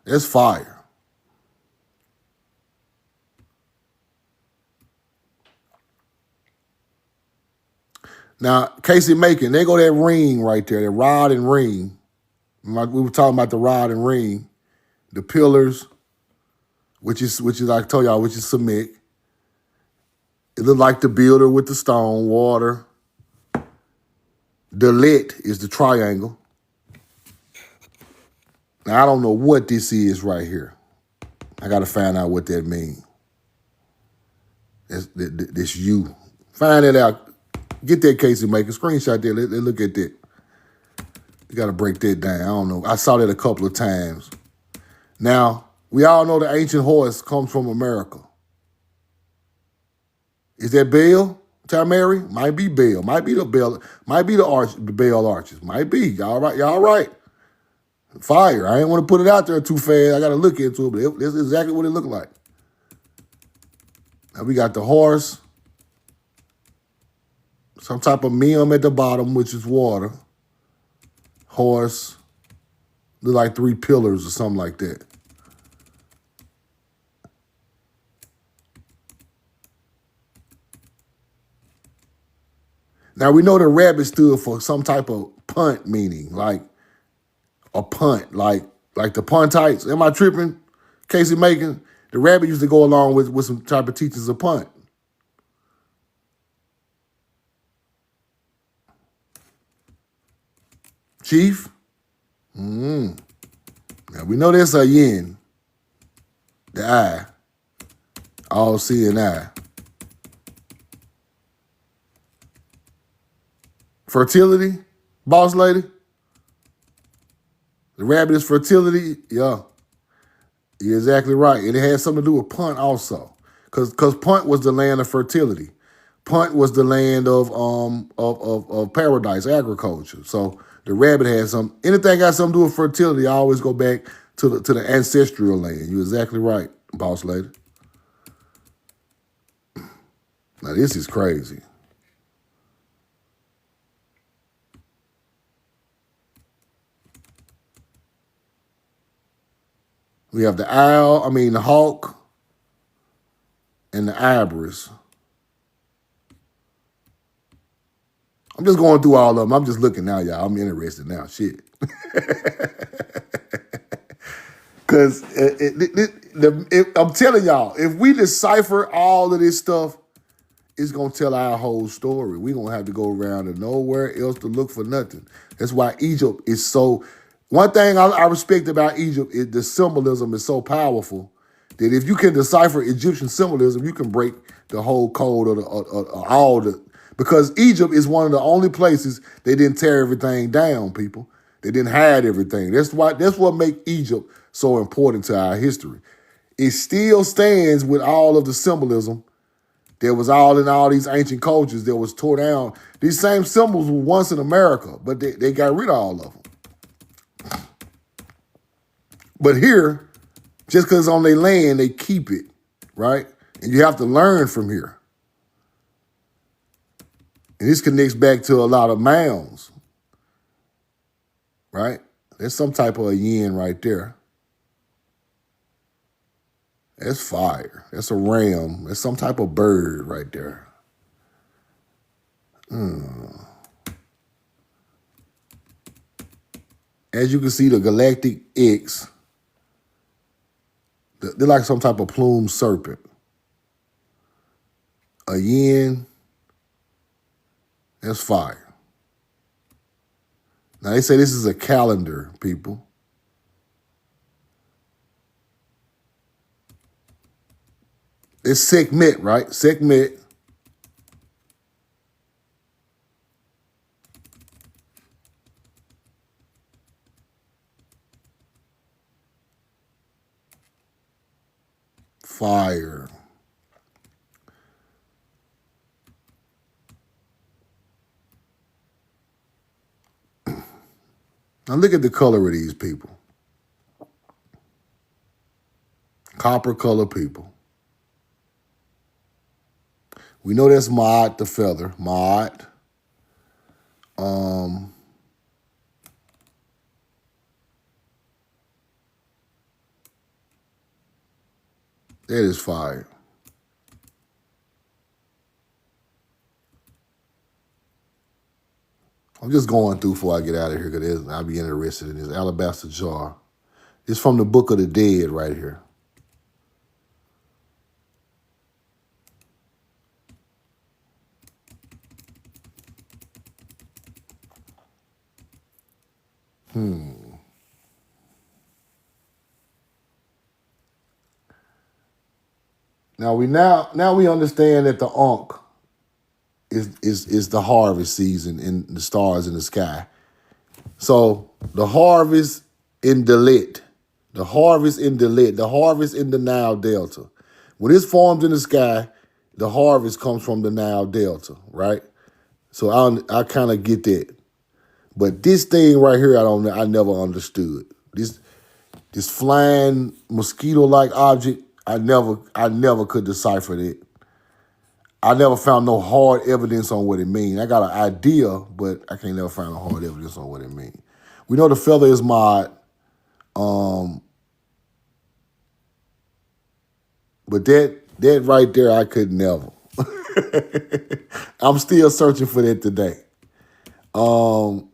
That's fire. Now, Casey Macon, they go that ring right there, that rod and ring. Like we were talking about the rod and ring, the pillars, which is like I told y'all, which is cement. It looked like the builder with the stone, water. The lit is the triangle. Now, I don't know what this is right here. I got to find out what that means. This U. Find it out. Get that Casey Maker. Screenshot that. Let's look at that. You got to break that down. I don't know. I saw that a couple of times. Now, we all know the ancient horse comes from America. Is that Baal? Mary? Might be Baal. Might be the Baal. Might be the Baal arches. Might be. Y'all right? Y'all right. Fire. I ain't want to put it out there too fast. I got to look into it, but this is exactly what it looked like. Now we got the horse. Some type of meum at the bottom, which is water. Horse. Look like 3 pillars or something like that. Now we know the rabbit stood for some type of punt meaning, like a punt, like the puntites. Am I tripping? Casey Macon? The rabbit used to go along with some type of teachings of punt. Chief? Now we know there's a yin, the eye, all seeing eye. Fertility, boss lady? The rabbit is fertility? Yeah. You're exactly right. And it had something to do with Punt also. Because Punt was the land of fertility. Punt was the land of paradise, agriculture. So the rabbit had anything got something to do with fertility, I always go back to the ancestral land. You're exactly right, boss lady. Now this is crazy. We have the the hawk, and the ibis. I'm just going through all of them. I'm just looking now, y'all. I'm interested now. Shit. Because I'm telling y'all, if we decipher all of this stuff, it's going to tell our whole story. We're going to have to go around and nowhere else to look for nothing. That's why Egypt is so... One thing I respect about Egypt is the symbolism is so powerful that if you can decipher Egyptian symbolism, you can break the whole code of all the... Because Egypt is one of the only places they didn't tear everything down, people. They didn't hide everything. That's what makes Egypt so important to our history. It still stands with all of the symbolism that was all in all these ancient cultures that was tore down. These same symbols were once in America, but they got rid of all of them. But here, just because it's on their land, they keep it, right? And you have to learn from here. And this connects back to a lot of mounds, right? There's some type of a yin right there. That's fire. That's a ram. That's some type of bird right there. As you can see, the galactic X, they're like some type of plumed serpent. A yin, that's fire. Now, they say this is a calendar, people. It's Sekhmet, right? Sekhmet. Fire. Now look at the color of these people. Copper color people. We know that's Ma'at the feather. Ma'at. That is fire. I'm just going through before I get out of here because I'll be interested in this alabaster jar. It's from the Book of the Dead right here. Now we understand that the Ankh is the harvest season and the stars in the sky. So the harvest in Dalit, the harvest in the Nile Delta. When it's formed in the sky, the harvest comes from the Nile Delta, right? So I kind of get that. But this thing right here, I never understood. This flying mosquito-like object, I never could decipher that. I never found no hard evidence on what it means. I got an idea, but I can't never find a hard evidence on what it means. We know the feather is mod, but that right there, I could never. I'm still searching for that today. And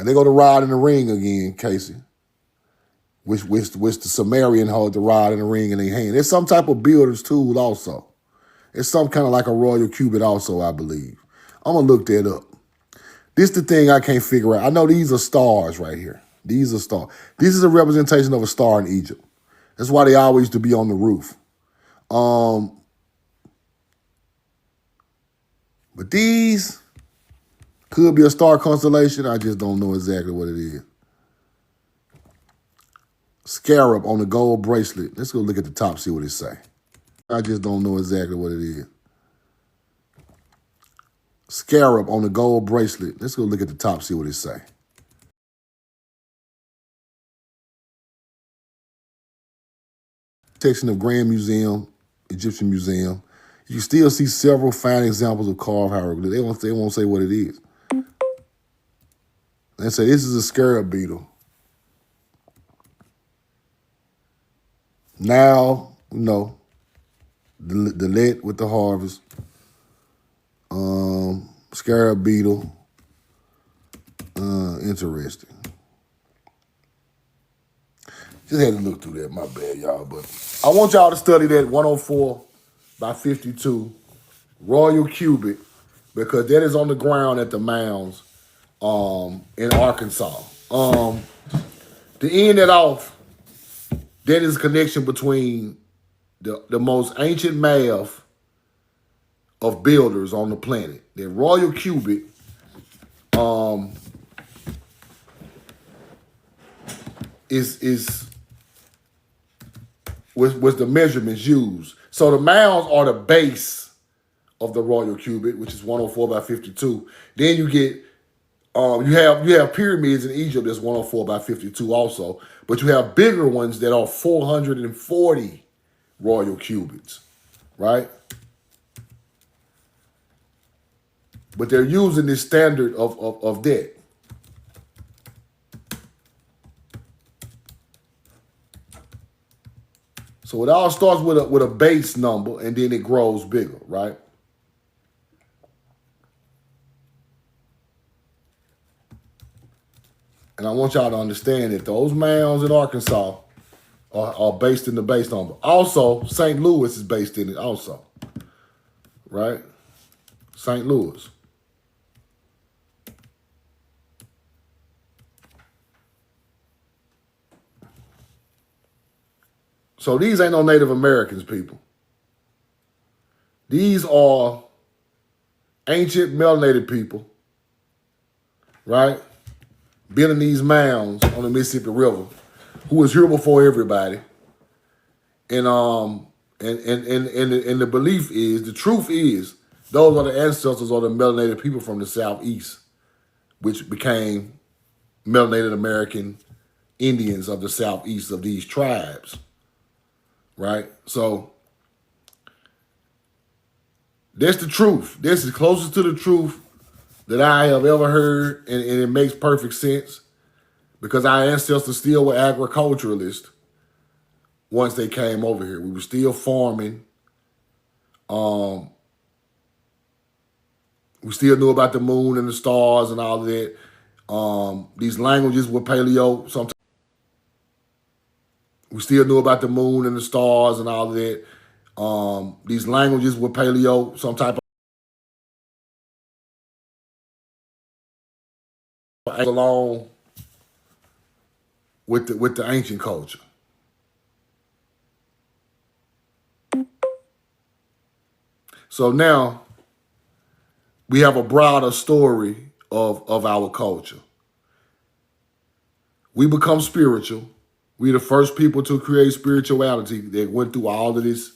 they go to ride in the ring again, Casey. Which the Sumerian hold the rod in the ring in their hand. It's some type of builder's tool also. It's some kind of like a royal cubit also, I believe. I'm going to look that up. This is the thing I can't figure out. I know these are stars right here. These are stars. This is a representation of a star in Egypt. That's why they always used to be on the roof. But these could be a star constellation. I just don't know exactly what it is. Scarab on the gold bracelet. Let's go look at the top, see what it say. I just don't know exactly what it is. Scarab on the gold bracelet. Let's go look at the top, see what it say. Section of Grand Museum, Egyptian Museum. You still see several fine examples of carved hieroglyphs. They won't say what it is. They say this is a scarab beetle. Now, no. The lead with the harvest. Scarab beetle. Interesting. Just had to look through that. My bad, y'all. But I want y'all to study that 104 by 52 royal cubit because that is on the ground at the Mounds in Arkansas. To end it off, that is a connection between the most ancient math of builders on the planet. The royal cubit was the measurements used. So the Mounds are the base of the royal cubit, which is 104 by 52. Then you get you have pyramids in Egypt that's 104 by 52 also, but you have bigger ones that are 440 royal cubits, right? But they're using this standard of that. So it all starts with a base number and then it grows bigger, right? And I want y'all to understand that those mounds in Arkansas are based in the base number. Also, St. Louis is based in it also, right? St. Louis. So these ain't no Native Americans, people. These are ancient melanated people, right? Building these mounds on the Mississippi River, who was here before everybody. And the belief is, the truth is, those are the ancestors of the melanated people from the Southeast, which became melanated American Indians of the Southeast of these tribes, right? So that's the truth. This is closest to the truth that I have ever heard, and it makes perfect sense because our ancestors still were agriculturalists once they came over here. We were still farming Um, we still knew about the moon and the stars and all of that. These languages were paleo. Sometimes we still knew about the moon and the stars and all of that. These languages were paleo, some type of along with the ancient culture. So now we have a broader story of our culture. We become spiritual. We're the first people to create spirituality that went through all of this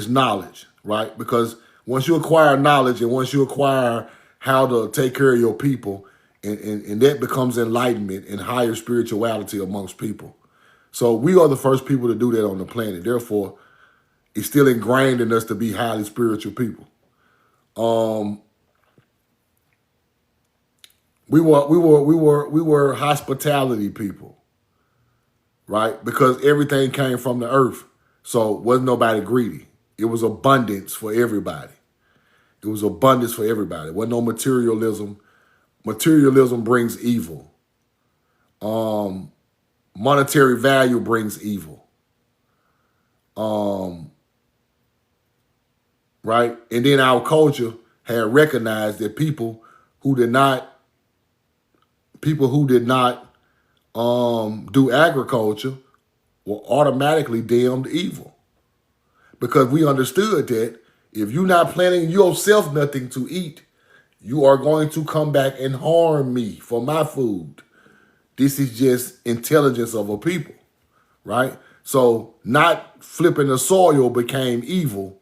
knowledge, right? Because once you acquire knowledge and once you acquire how to take care of your people, and that becomes enlightenment and higher spirituality amongst people. So we are the first people to do that on the planet. Therefore, it's still ingrained in us to be highly spiritual people. We were hospitality people, right? Because everything came from the earth. So wasn't nobody greedy. It was abundance for everybody. It was abundance for everybody. Wasn't no materialism. Materialism brings evil. Monetary value brings evil. Right? And then our culture had recognized that people who did not do agriculture were automatically deemed evil. Because we understood that if you're not planting yourself nothing to eat, you are going to come back and harm me for my food. This is just intelligence of a people, right? So not flipping the soil became evil,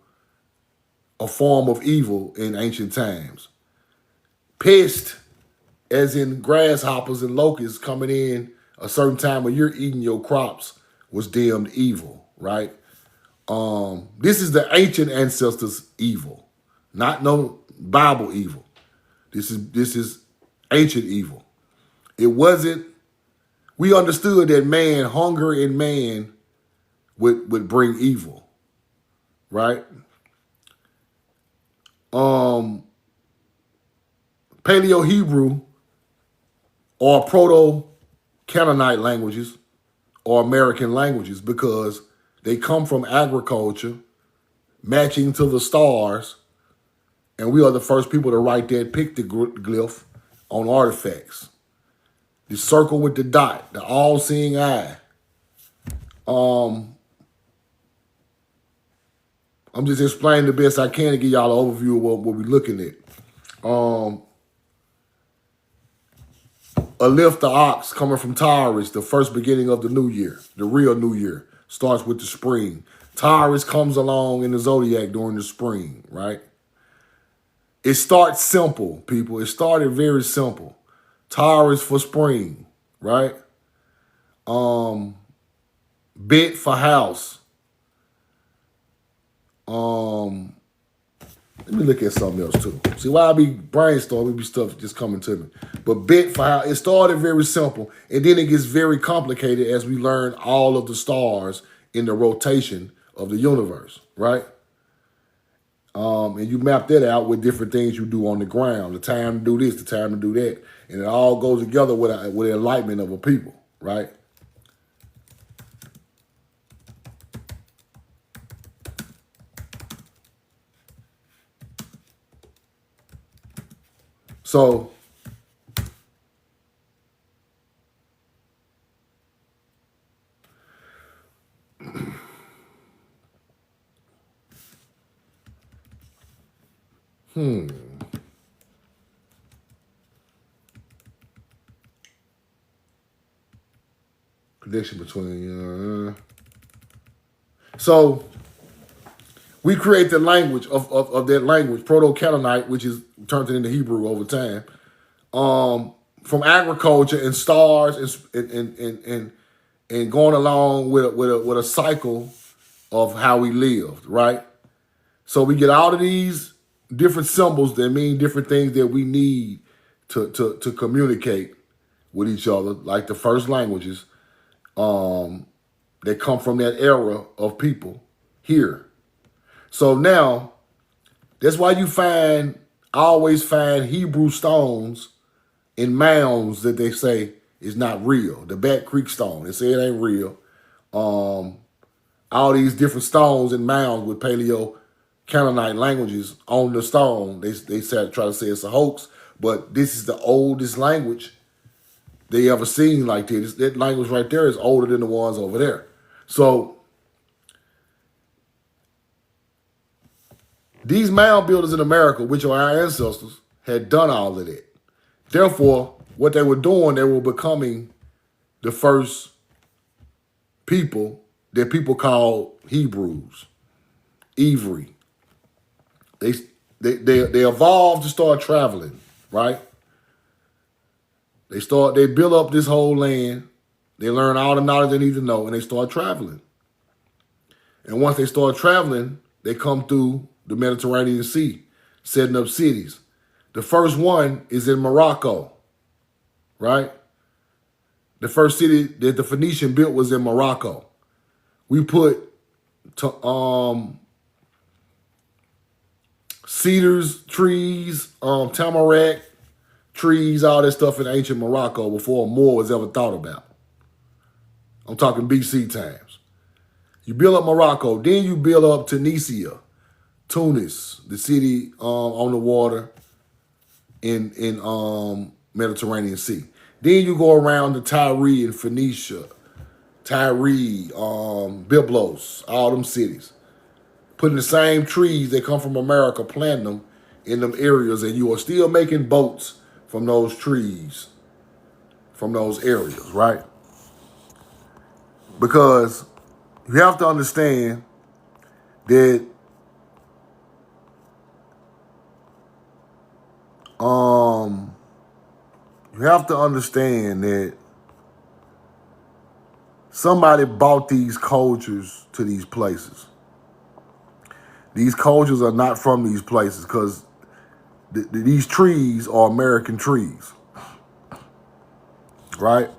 a form of evil in ancient times. Pest, as in grasshoppers and locusts coming in a certain time of year eating your crops, was deemed evil, right? This is the ancient ancestors' evil, not no Bible evil. This is ancient evil. It wasn't. We understood that hunger in man would bring evil, right? Paleo Hebrew or Proto-Canaanite languages or American languages because they come from agriculture, matching to the stars, and we are the first people to write that pictoglyph on artifacts. The circle with the dot, the all-seeing eye. I'm just explaining the best I can to give y'all an overview of what we're looking at. Aleph the ox coming from Taurus, the first beginning of the new year, the real new year, starts with the spring. Taurus comes along in the zodiac during the spring, right? It starts simple, people. It started very simple. Taurus for spring, right? Bet for house. Let me look at something else too. See, while I be brainstorming, be stuff just coming to me. But bet for house, it started very simple, and then it gets very complicated as we learn all of the stars in the rotation of the universe, right? And you map that out with different things you do on the ground, the time to do this, the time to do that, and it all goes together with the enlightenment of a people, right? So connection between so we create the language of that language, Proto-Canaanite, which is turned into Hebrew over time, from agriculture and stars and going along with a cycle of how we lived, right? So we get all of these different symbols that mean different things that we need to communicate with each other, like the first languages that come from that era of people here. So now That's why I always find Hebrew stones in mounds that they say is not real. The Bat Creek stone, they say it ain't real. All these different stones and mounds with Paleo Canaanite languages on the stone, they try to say it's a hoax, but this is the oldest language they ever seen like this. That language right there is older than the ones over there. So these mound builders in America, which are our ancestors, had done all of that. Therefore, what they were doing, they were becoming the first people that people call Hebrews, Ivri. They evolved to start traveling, right? They build up this whole land. They learn all the knowledge they need to know, and they start traveling. And once they start traveling, they come through the Mediterranean Sea, setting up cities. The first one is in Morocco, right? The first city that the Phoenician built was in Morocco. We put cedars, trees, tamarack trees, all that stuff in ancient Morocco before a Moor was ever thought about. I'm talking BC times. You build up Morocco, then you build up Tunisia, Tunis, the city on the water in Mediterranean Sea. Then you go around to Tyre and Phoenicia, Byblos, all them cities. Putting the same trees that come from America, planting them in them areas, and you are still making boats from those trees, from those areas, right? Because you have to understand that somebody bought these cultures to these places. These cultures are not from these places because these trees are American trees, right?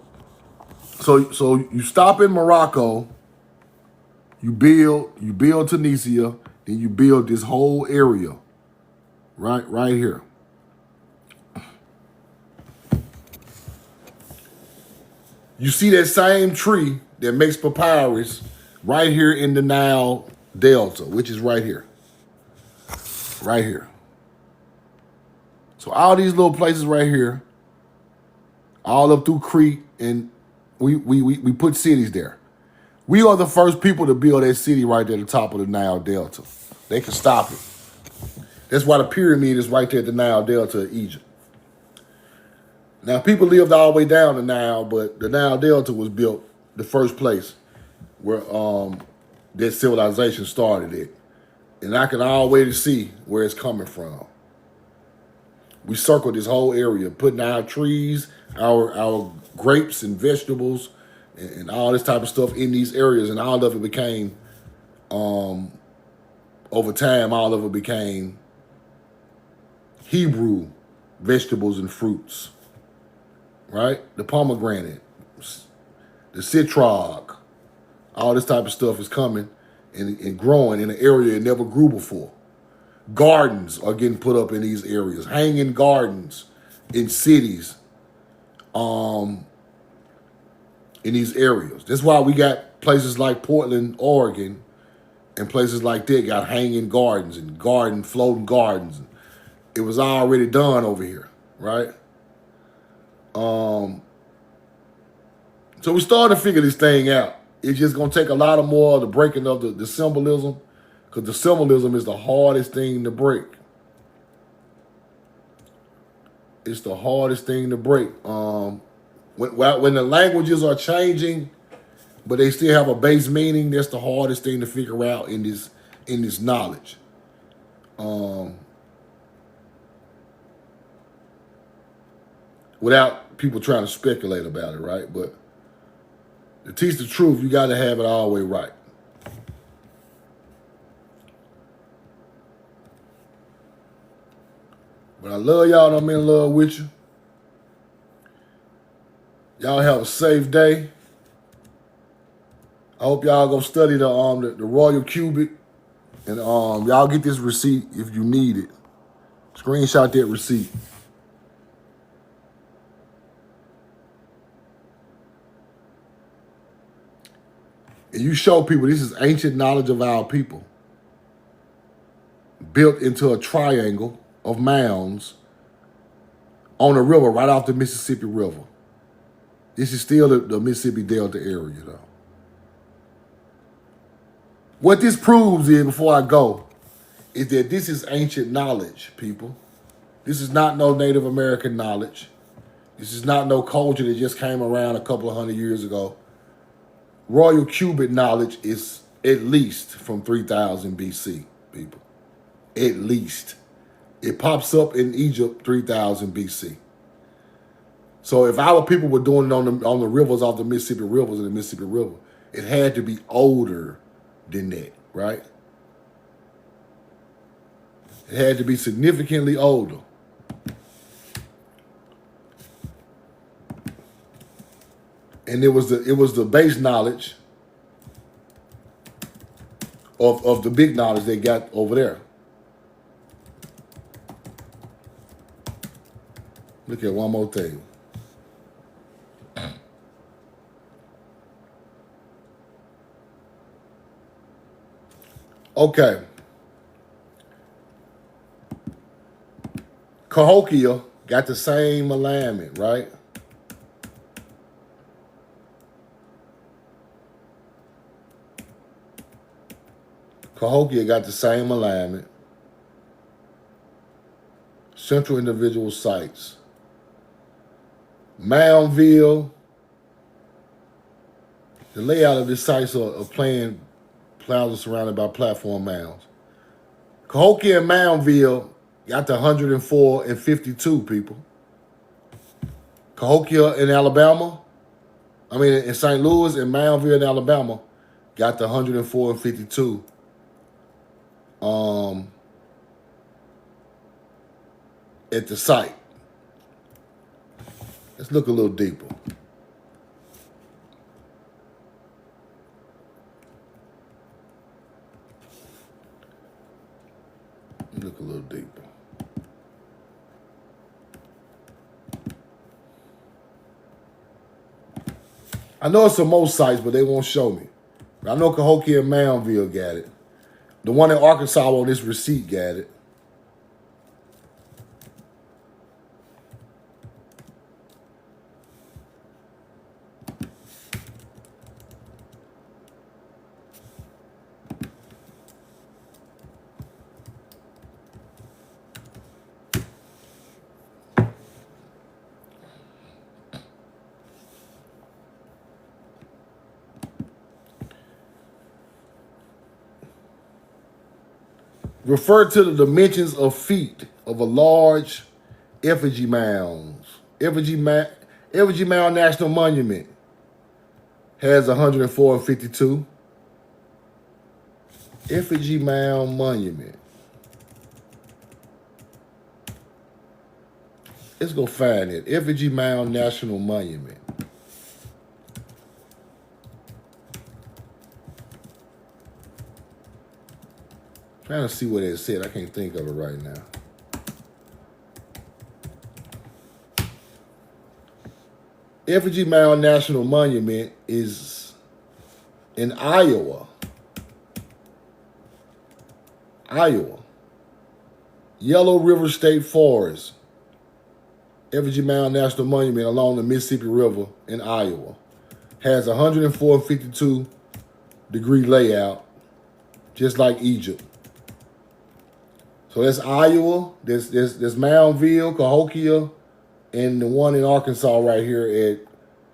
So you stop in Morocco, you build Tunisia, then you build this whole area, right here. You see that same tree that makes papyrus right here in the Nile Delta, which is right here. Right here. So all these little places right here, all up through Crete, and we put cities there. We are the first people to build that city right there at the top of the Nile Delta. They can stop it. That's why the pyramid is right there at the Nile Delta of Egypt. Now, people lived all the way down the Nile, but the Nile Delta was built the first place where that civilization started it. And I can always see where it's coming from. We circled this whole area, putting our trees, our grapes and vegetables, and all this type of stuff in these areas, and all of it became, over time, all of it became Hebrew vegetables and fruits, right? The pomegranate, the citrog, all this type of stuff is coming and growing in an area it never grew before. Gardens are getting put up in these areas, hanging gardens in cities, in these areas. That's why we got places like Portland, Oregon, and places like that got hanging gardens and floating gardens. It was already done over here, right? So we started to figure this thing out. It's just going to take a lot of more of the breaking of the symbolism, because the symbolism is the hardest thing to break. It's the hardest thing to break. When the languages are changing, but they still have a base meaning, that's the hardest thing to figure out in this knowledge. Without people trying to speculate about it, right? But to teach the truth, you got to have it all the way right. But I love y'all, and I'm in love with you. Y'all have a safe day. I hope y'all go study the Royal Cubic And y'all get this receipt if you need it. Screenshot that receipt. And you show people this is ancient knowledge of our people, built into a triangle of mounds on a river right off the Mississippi River. This is still the Mississippi Delta area, though. What this proves is, before I go, is that this is ancient knowledge, people. This is not no Native American knowledge. This is not no culture that just came around a couple of hundred years ago. Royal Cuban knowledge is at least from 3000 BC, people. At least. It pops up in Egypt 3000 BC. So if our people were doing it on the rivers off the Mississippi rivers and the Mississippi River, it had to be older than that, right? It had to be significantly older. And it was the base knowledge of the big knowledge they got over there. Look at one more thing. Okay. Cahokia got the same alignment, right? Cahokia got the same alignment. Central individual sites. Moundville. The layout of the sites are planned plazas surrounded by platform mounds. Cahokia and Moundville got the 104 and 52 people. Cahokia in Alabama, in St. Louis and Moundville in Alabama got the 104 and 52. At the site. Let's look a little deeper. Look a little deeper. I know it's some more sites, but they won't show me. I know Cahokia and Moundville got it. The one in Arkansas on this receipt got it. Refer to the dimensions of feet of a large effigy mound. Effigy Mound National Monument has 104 and 52. Effigy Mound Monument. Let's go find it. Effigy Mound National Monument. Trying to see what it said. I can't think of it right now. Effigy Mound National Monument is in Iowa. Yellow River State Forest. Effigy Mound National Monument along the Mississippi River in Iowa. Has 104 and 52 degree layout, just like Egypt. So that's Iowa, there's Moundville, Cahokia, and the one in Arkansas right here at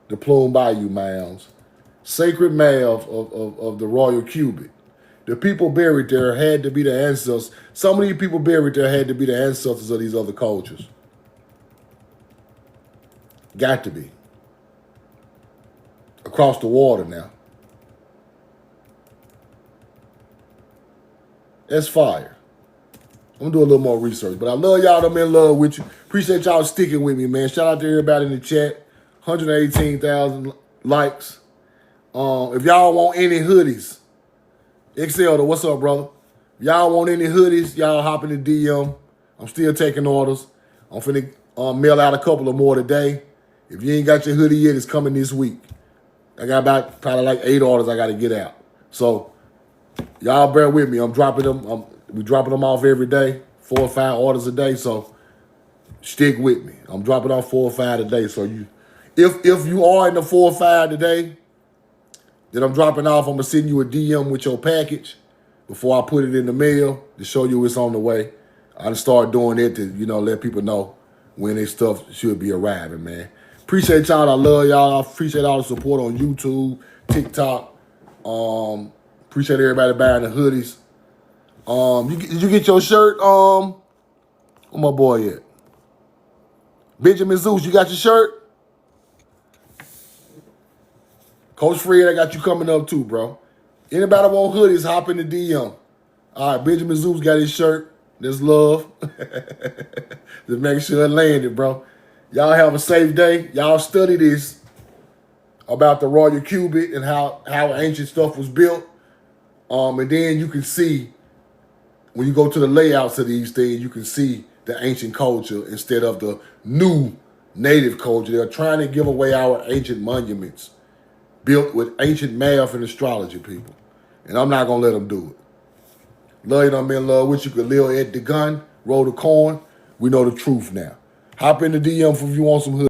the Plume Bayou Mounds. Sacred mound of the Royal Cuban. The people buried there had to be the ancestors. Some of these people buried there had to be the ancestors of these other cultures. Got to be. Across the water now. That's fire. I'm gonna do a little more research, but I love y'all. I'm in love with you. Appreciate y'all sticking with me, man. Shout out to everybody in the chat. 118,000 likes. If y'all want any hoodies, Excelder, what's up, brother? If y'all want any hoodies, y'all hop in the DM. I'm still taking orders. I'm finna mail out a couple of more today. If you ain't got your hoodie yet, it's coming this week. I got about probably like 8 orders I got to get out. So y'all bear with me. I'm dropping them. We dropping them off every day, 4 or 5 orders a day. So stick with me. I'm dropping off 4 or 5 today. So if you are in the 4 or 5 today that I'm dropping off, I'm gonna send you a DM with your package before I put it in the mail to show you it's on the way. I just start doing it to let people know when their stuff should be arriving, man. Appreciate y'all. I love y'all. I appreciate all the support on YouTube, TikTok. Appreciate everybody buying the hoodies. Did you get your shirt? Where my boy at? Benjamin Zeus, you got your shirt? Coach Fred, I got you coming up too, bro. Anybody want hoodies, hop in the DM. All right, Benjamin Zeus got his shirt. There's love. Just make sure it landed, bro. Y'all have a safe day. Y'all study this about the royal cubit and how ancient stuff was built. And then you can see, when you go to the layouts of these things, you can see the ancient culture instead of the new native culture. They're trying to give away our ancient monuments built with ancient math and astrology, people. And I'm not going to let them do it. Love you, done been in love with you. Could live at the gun, roll the corn. We know the truth now. Hop in the DM if you want some hood.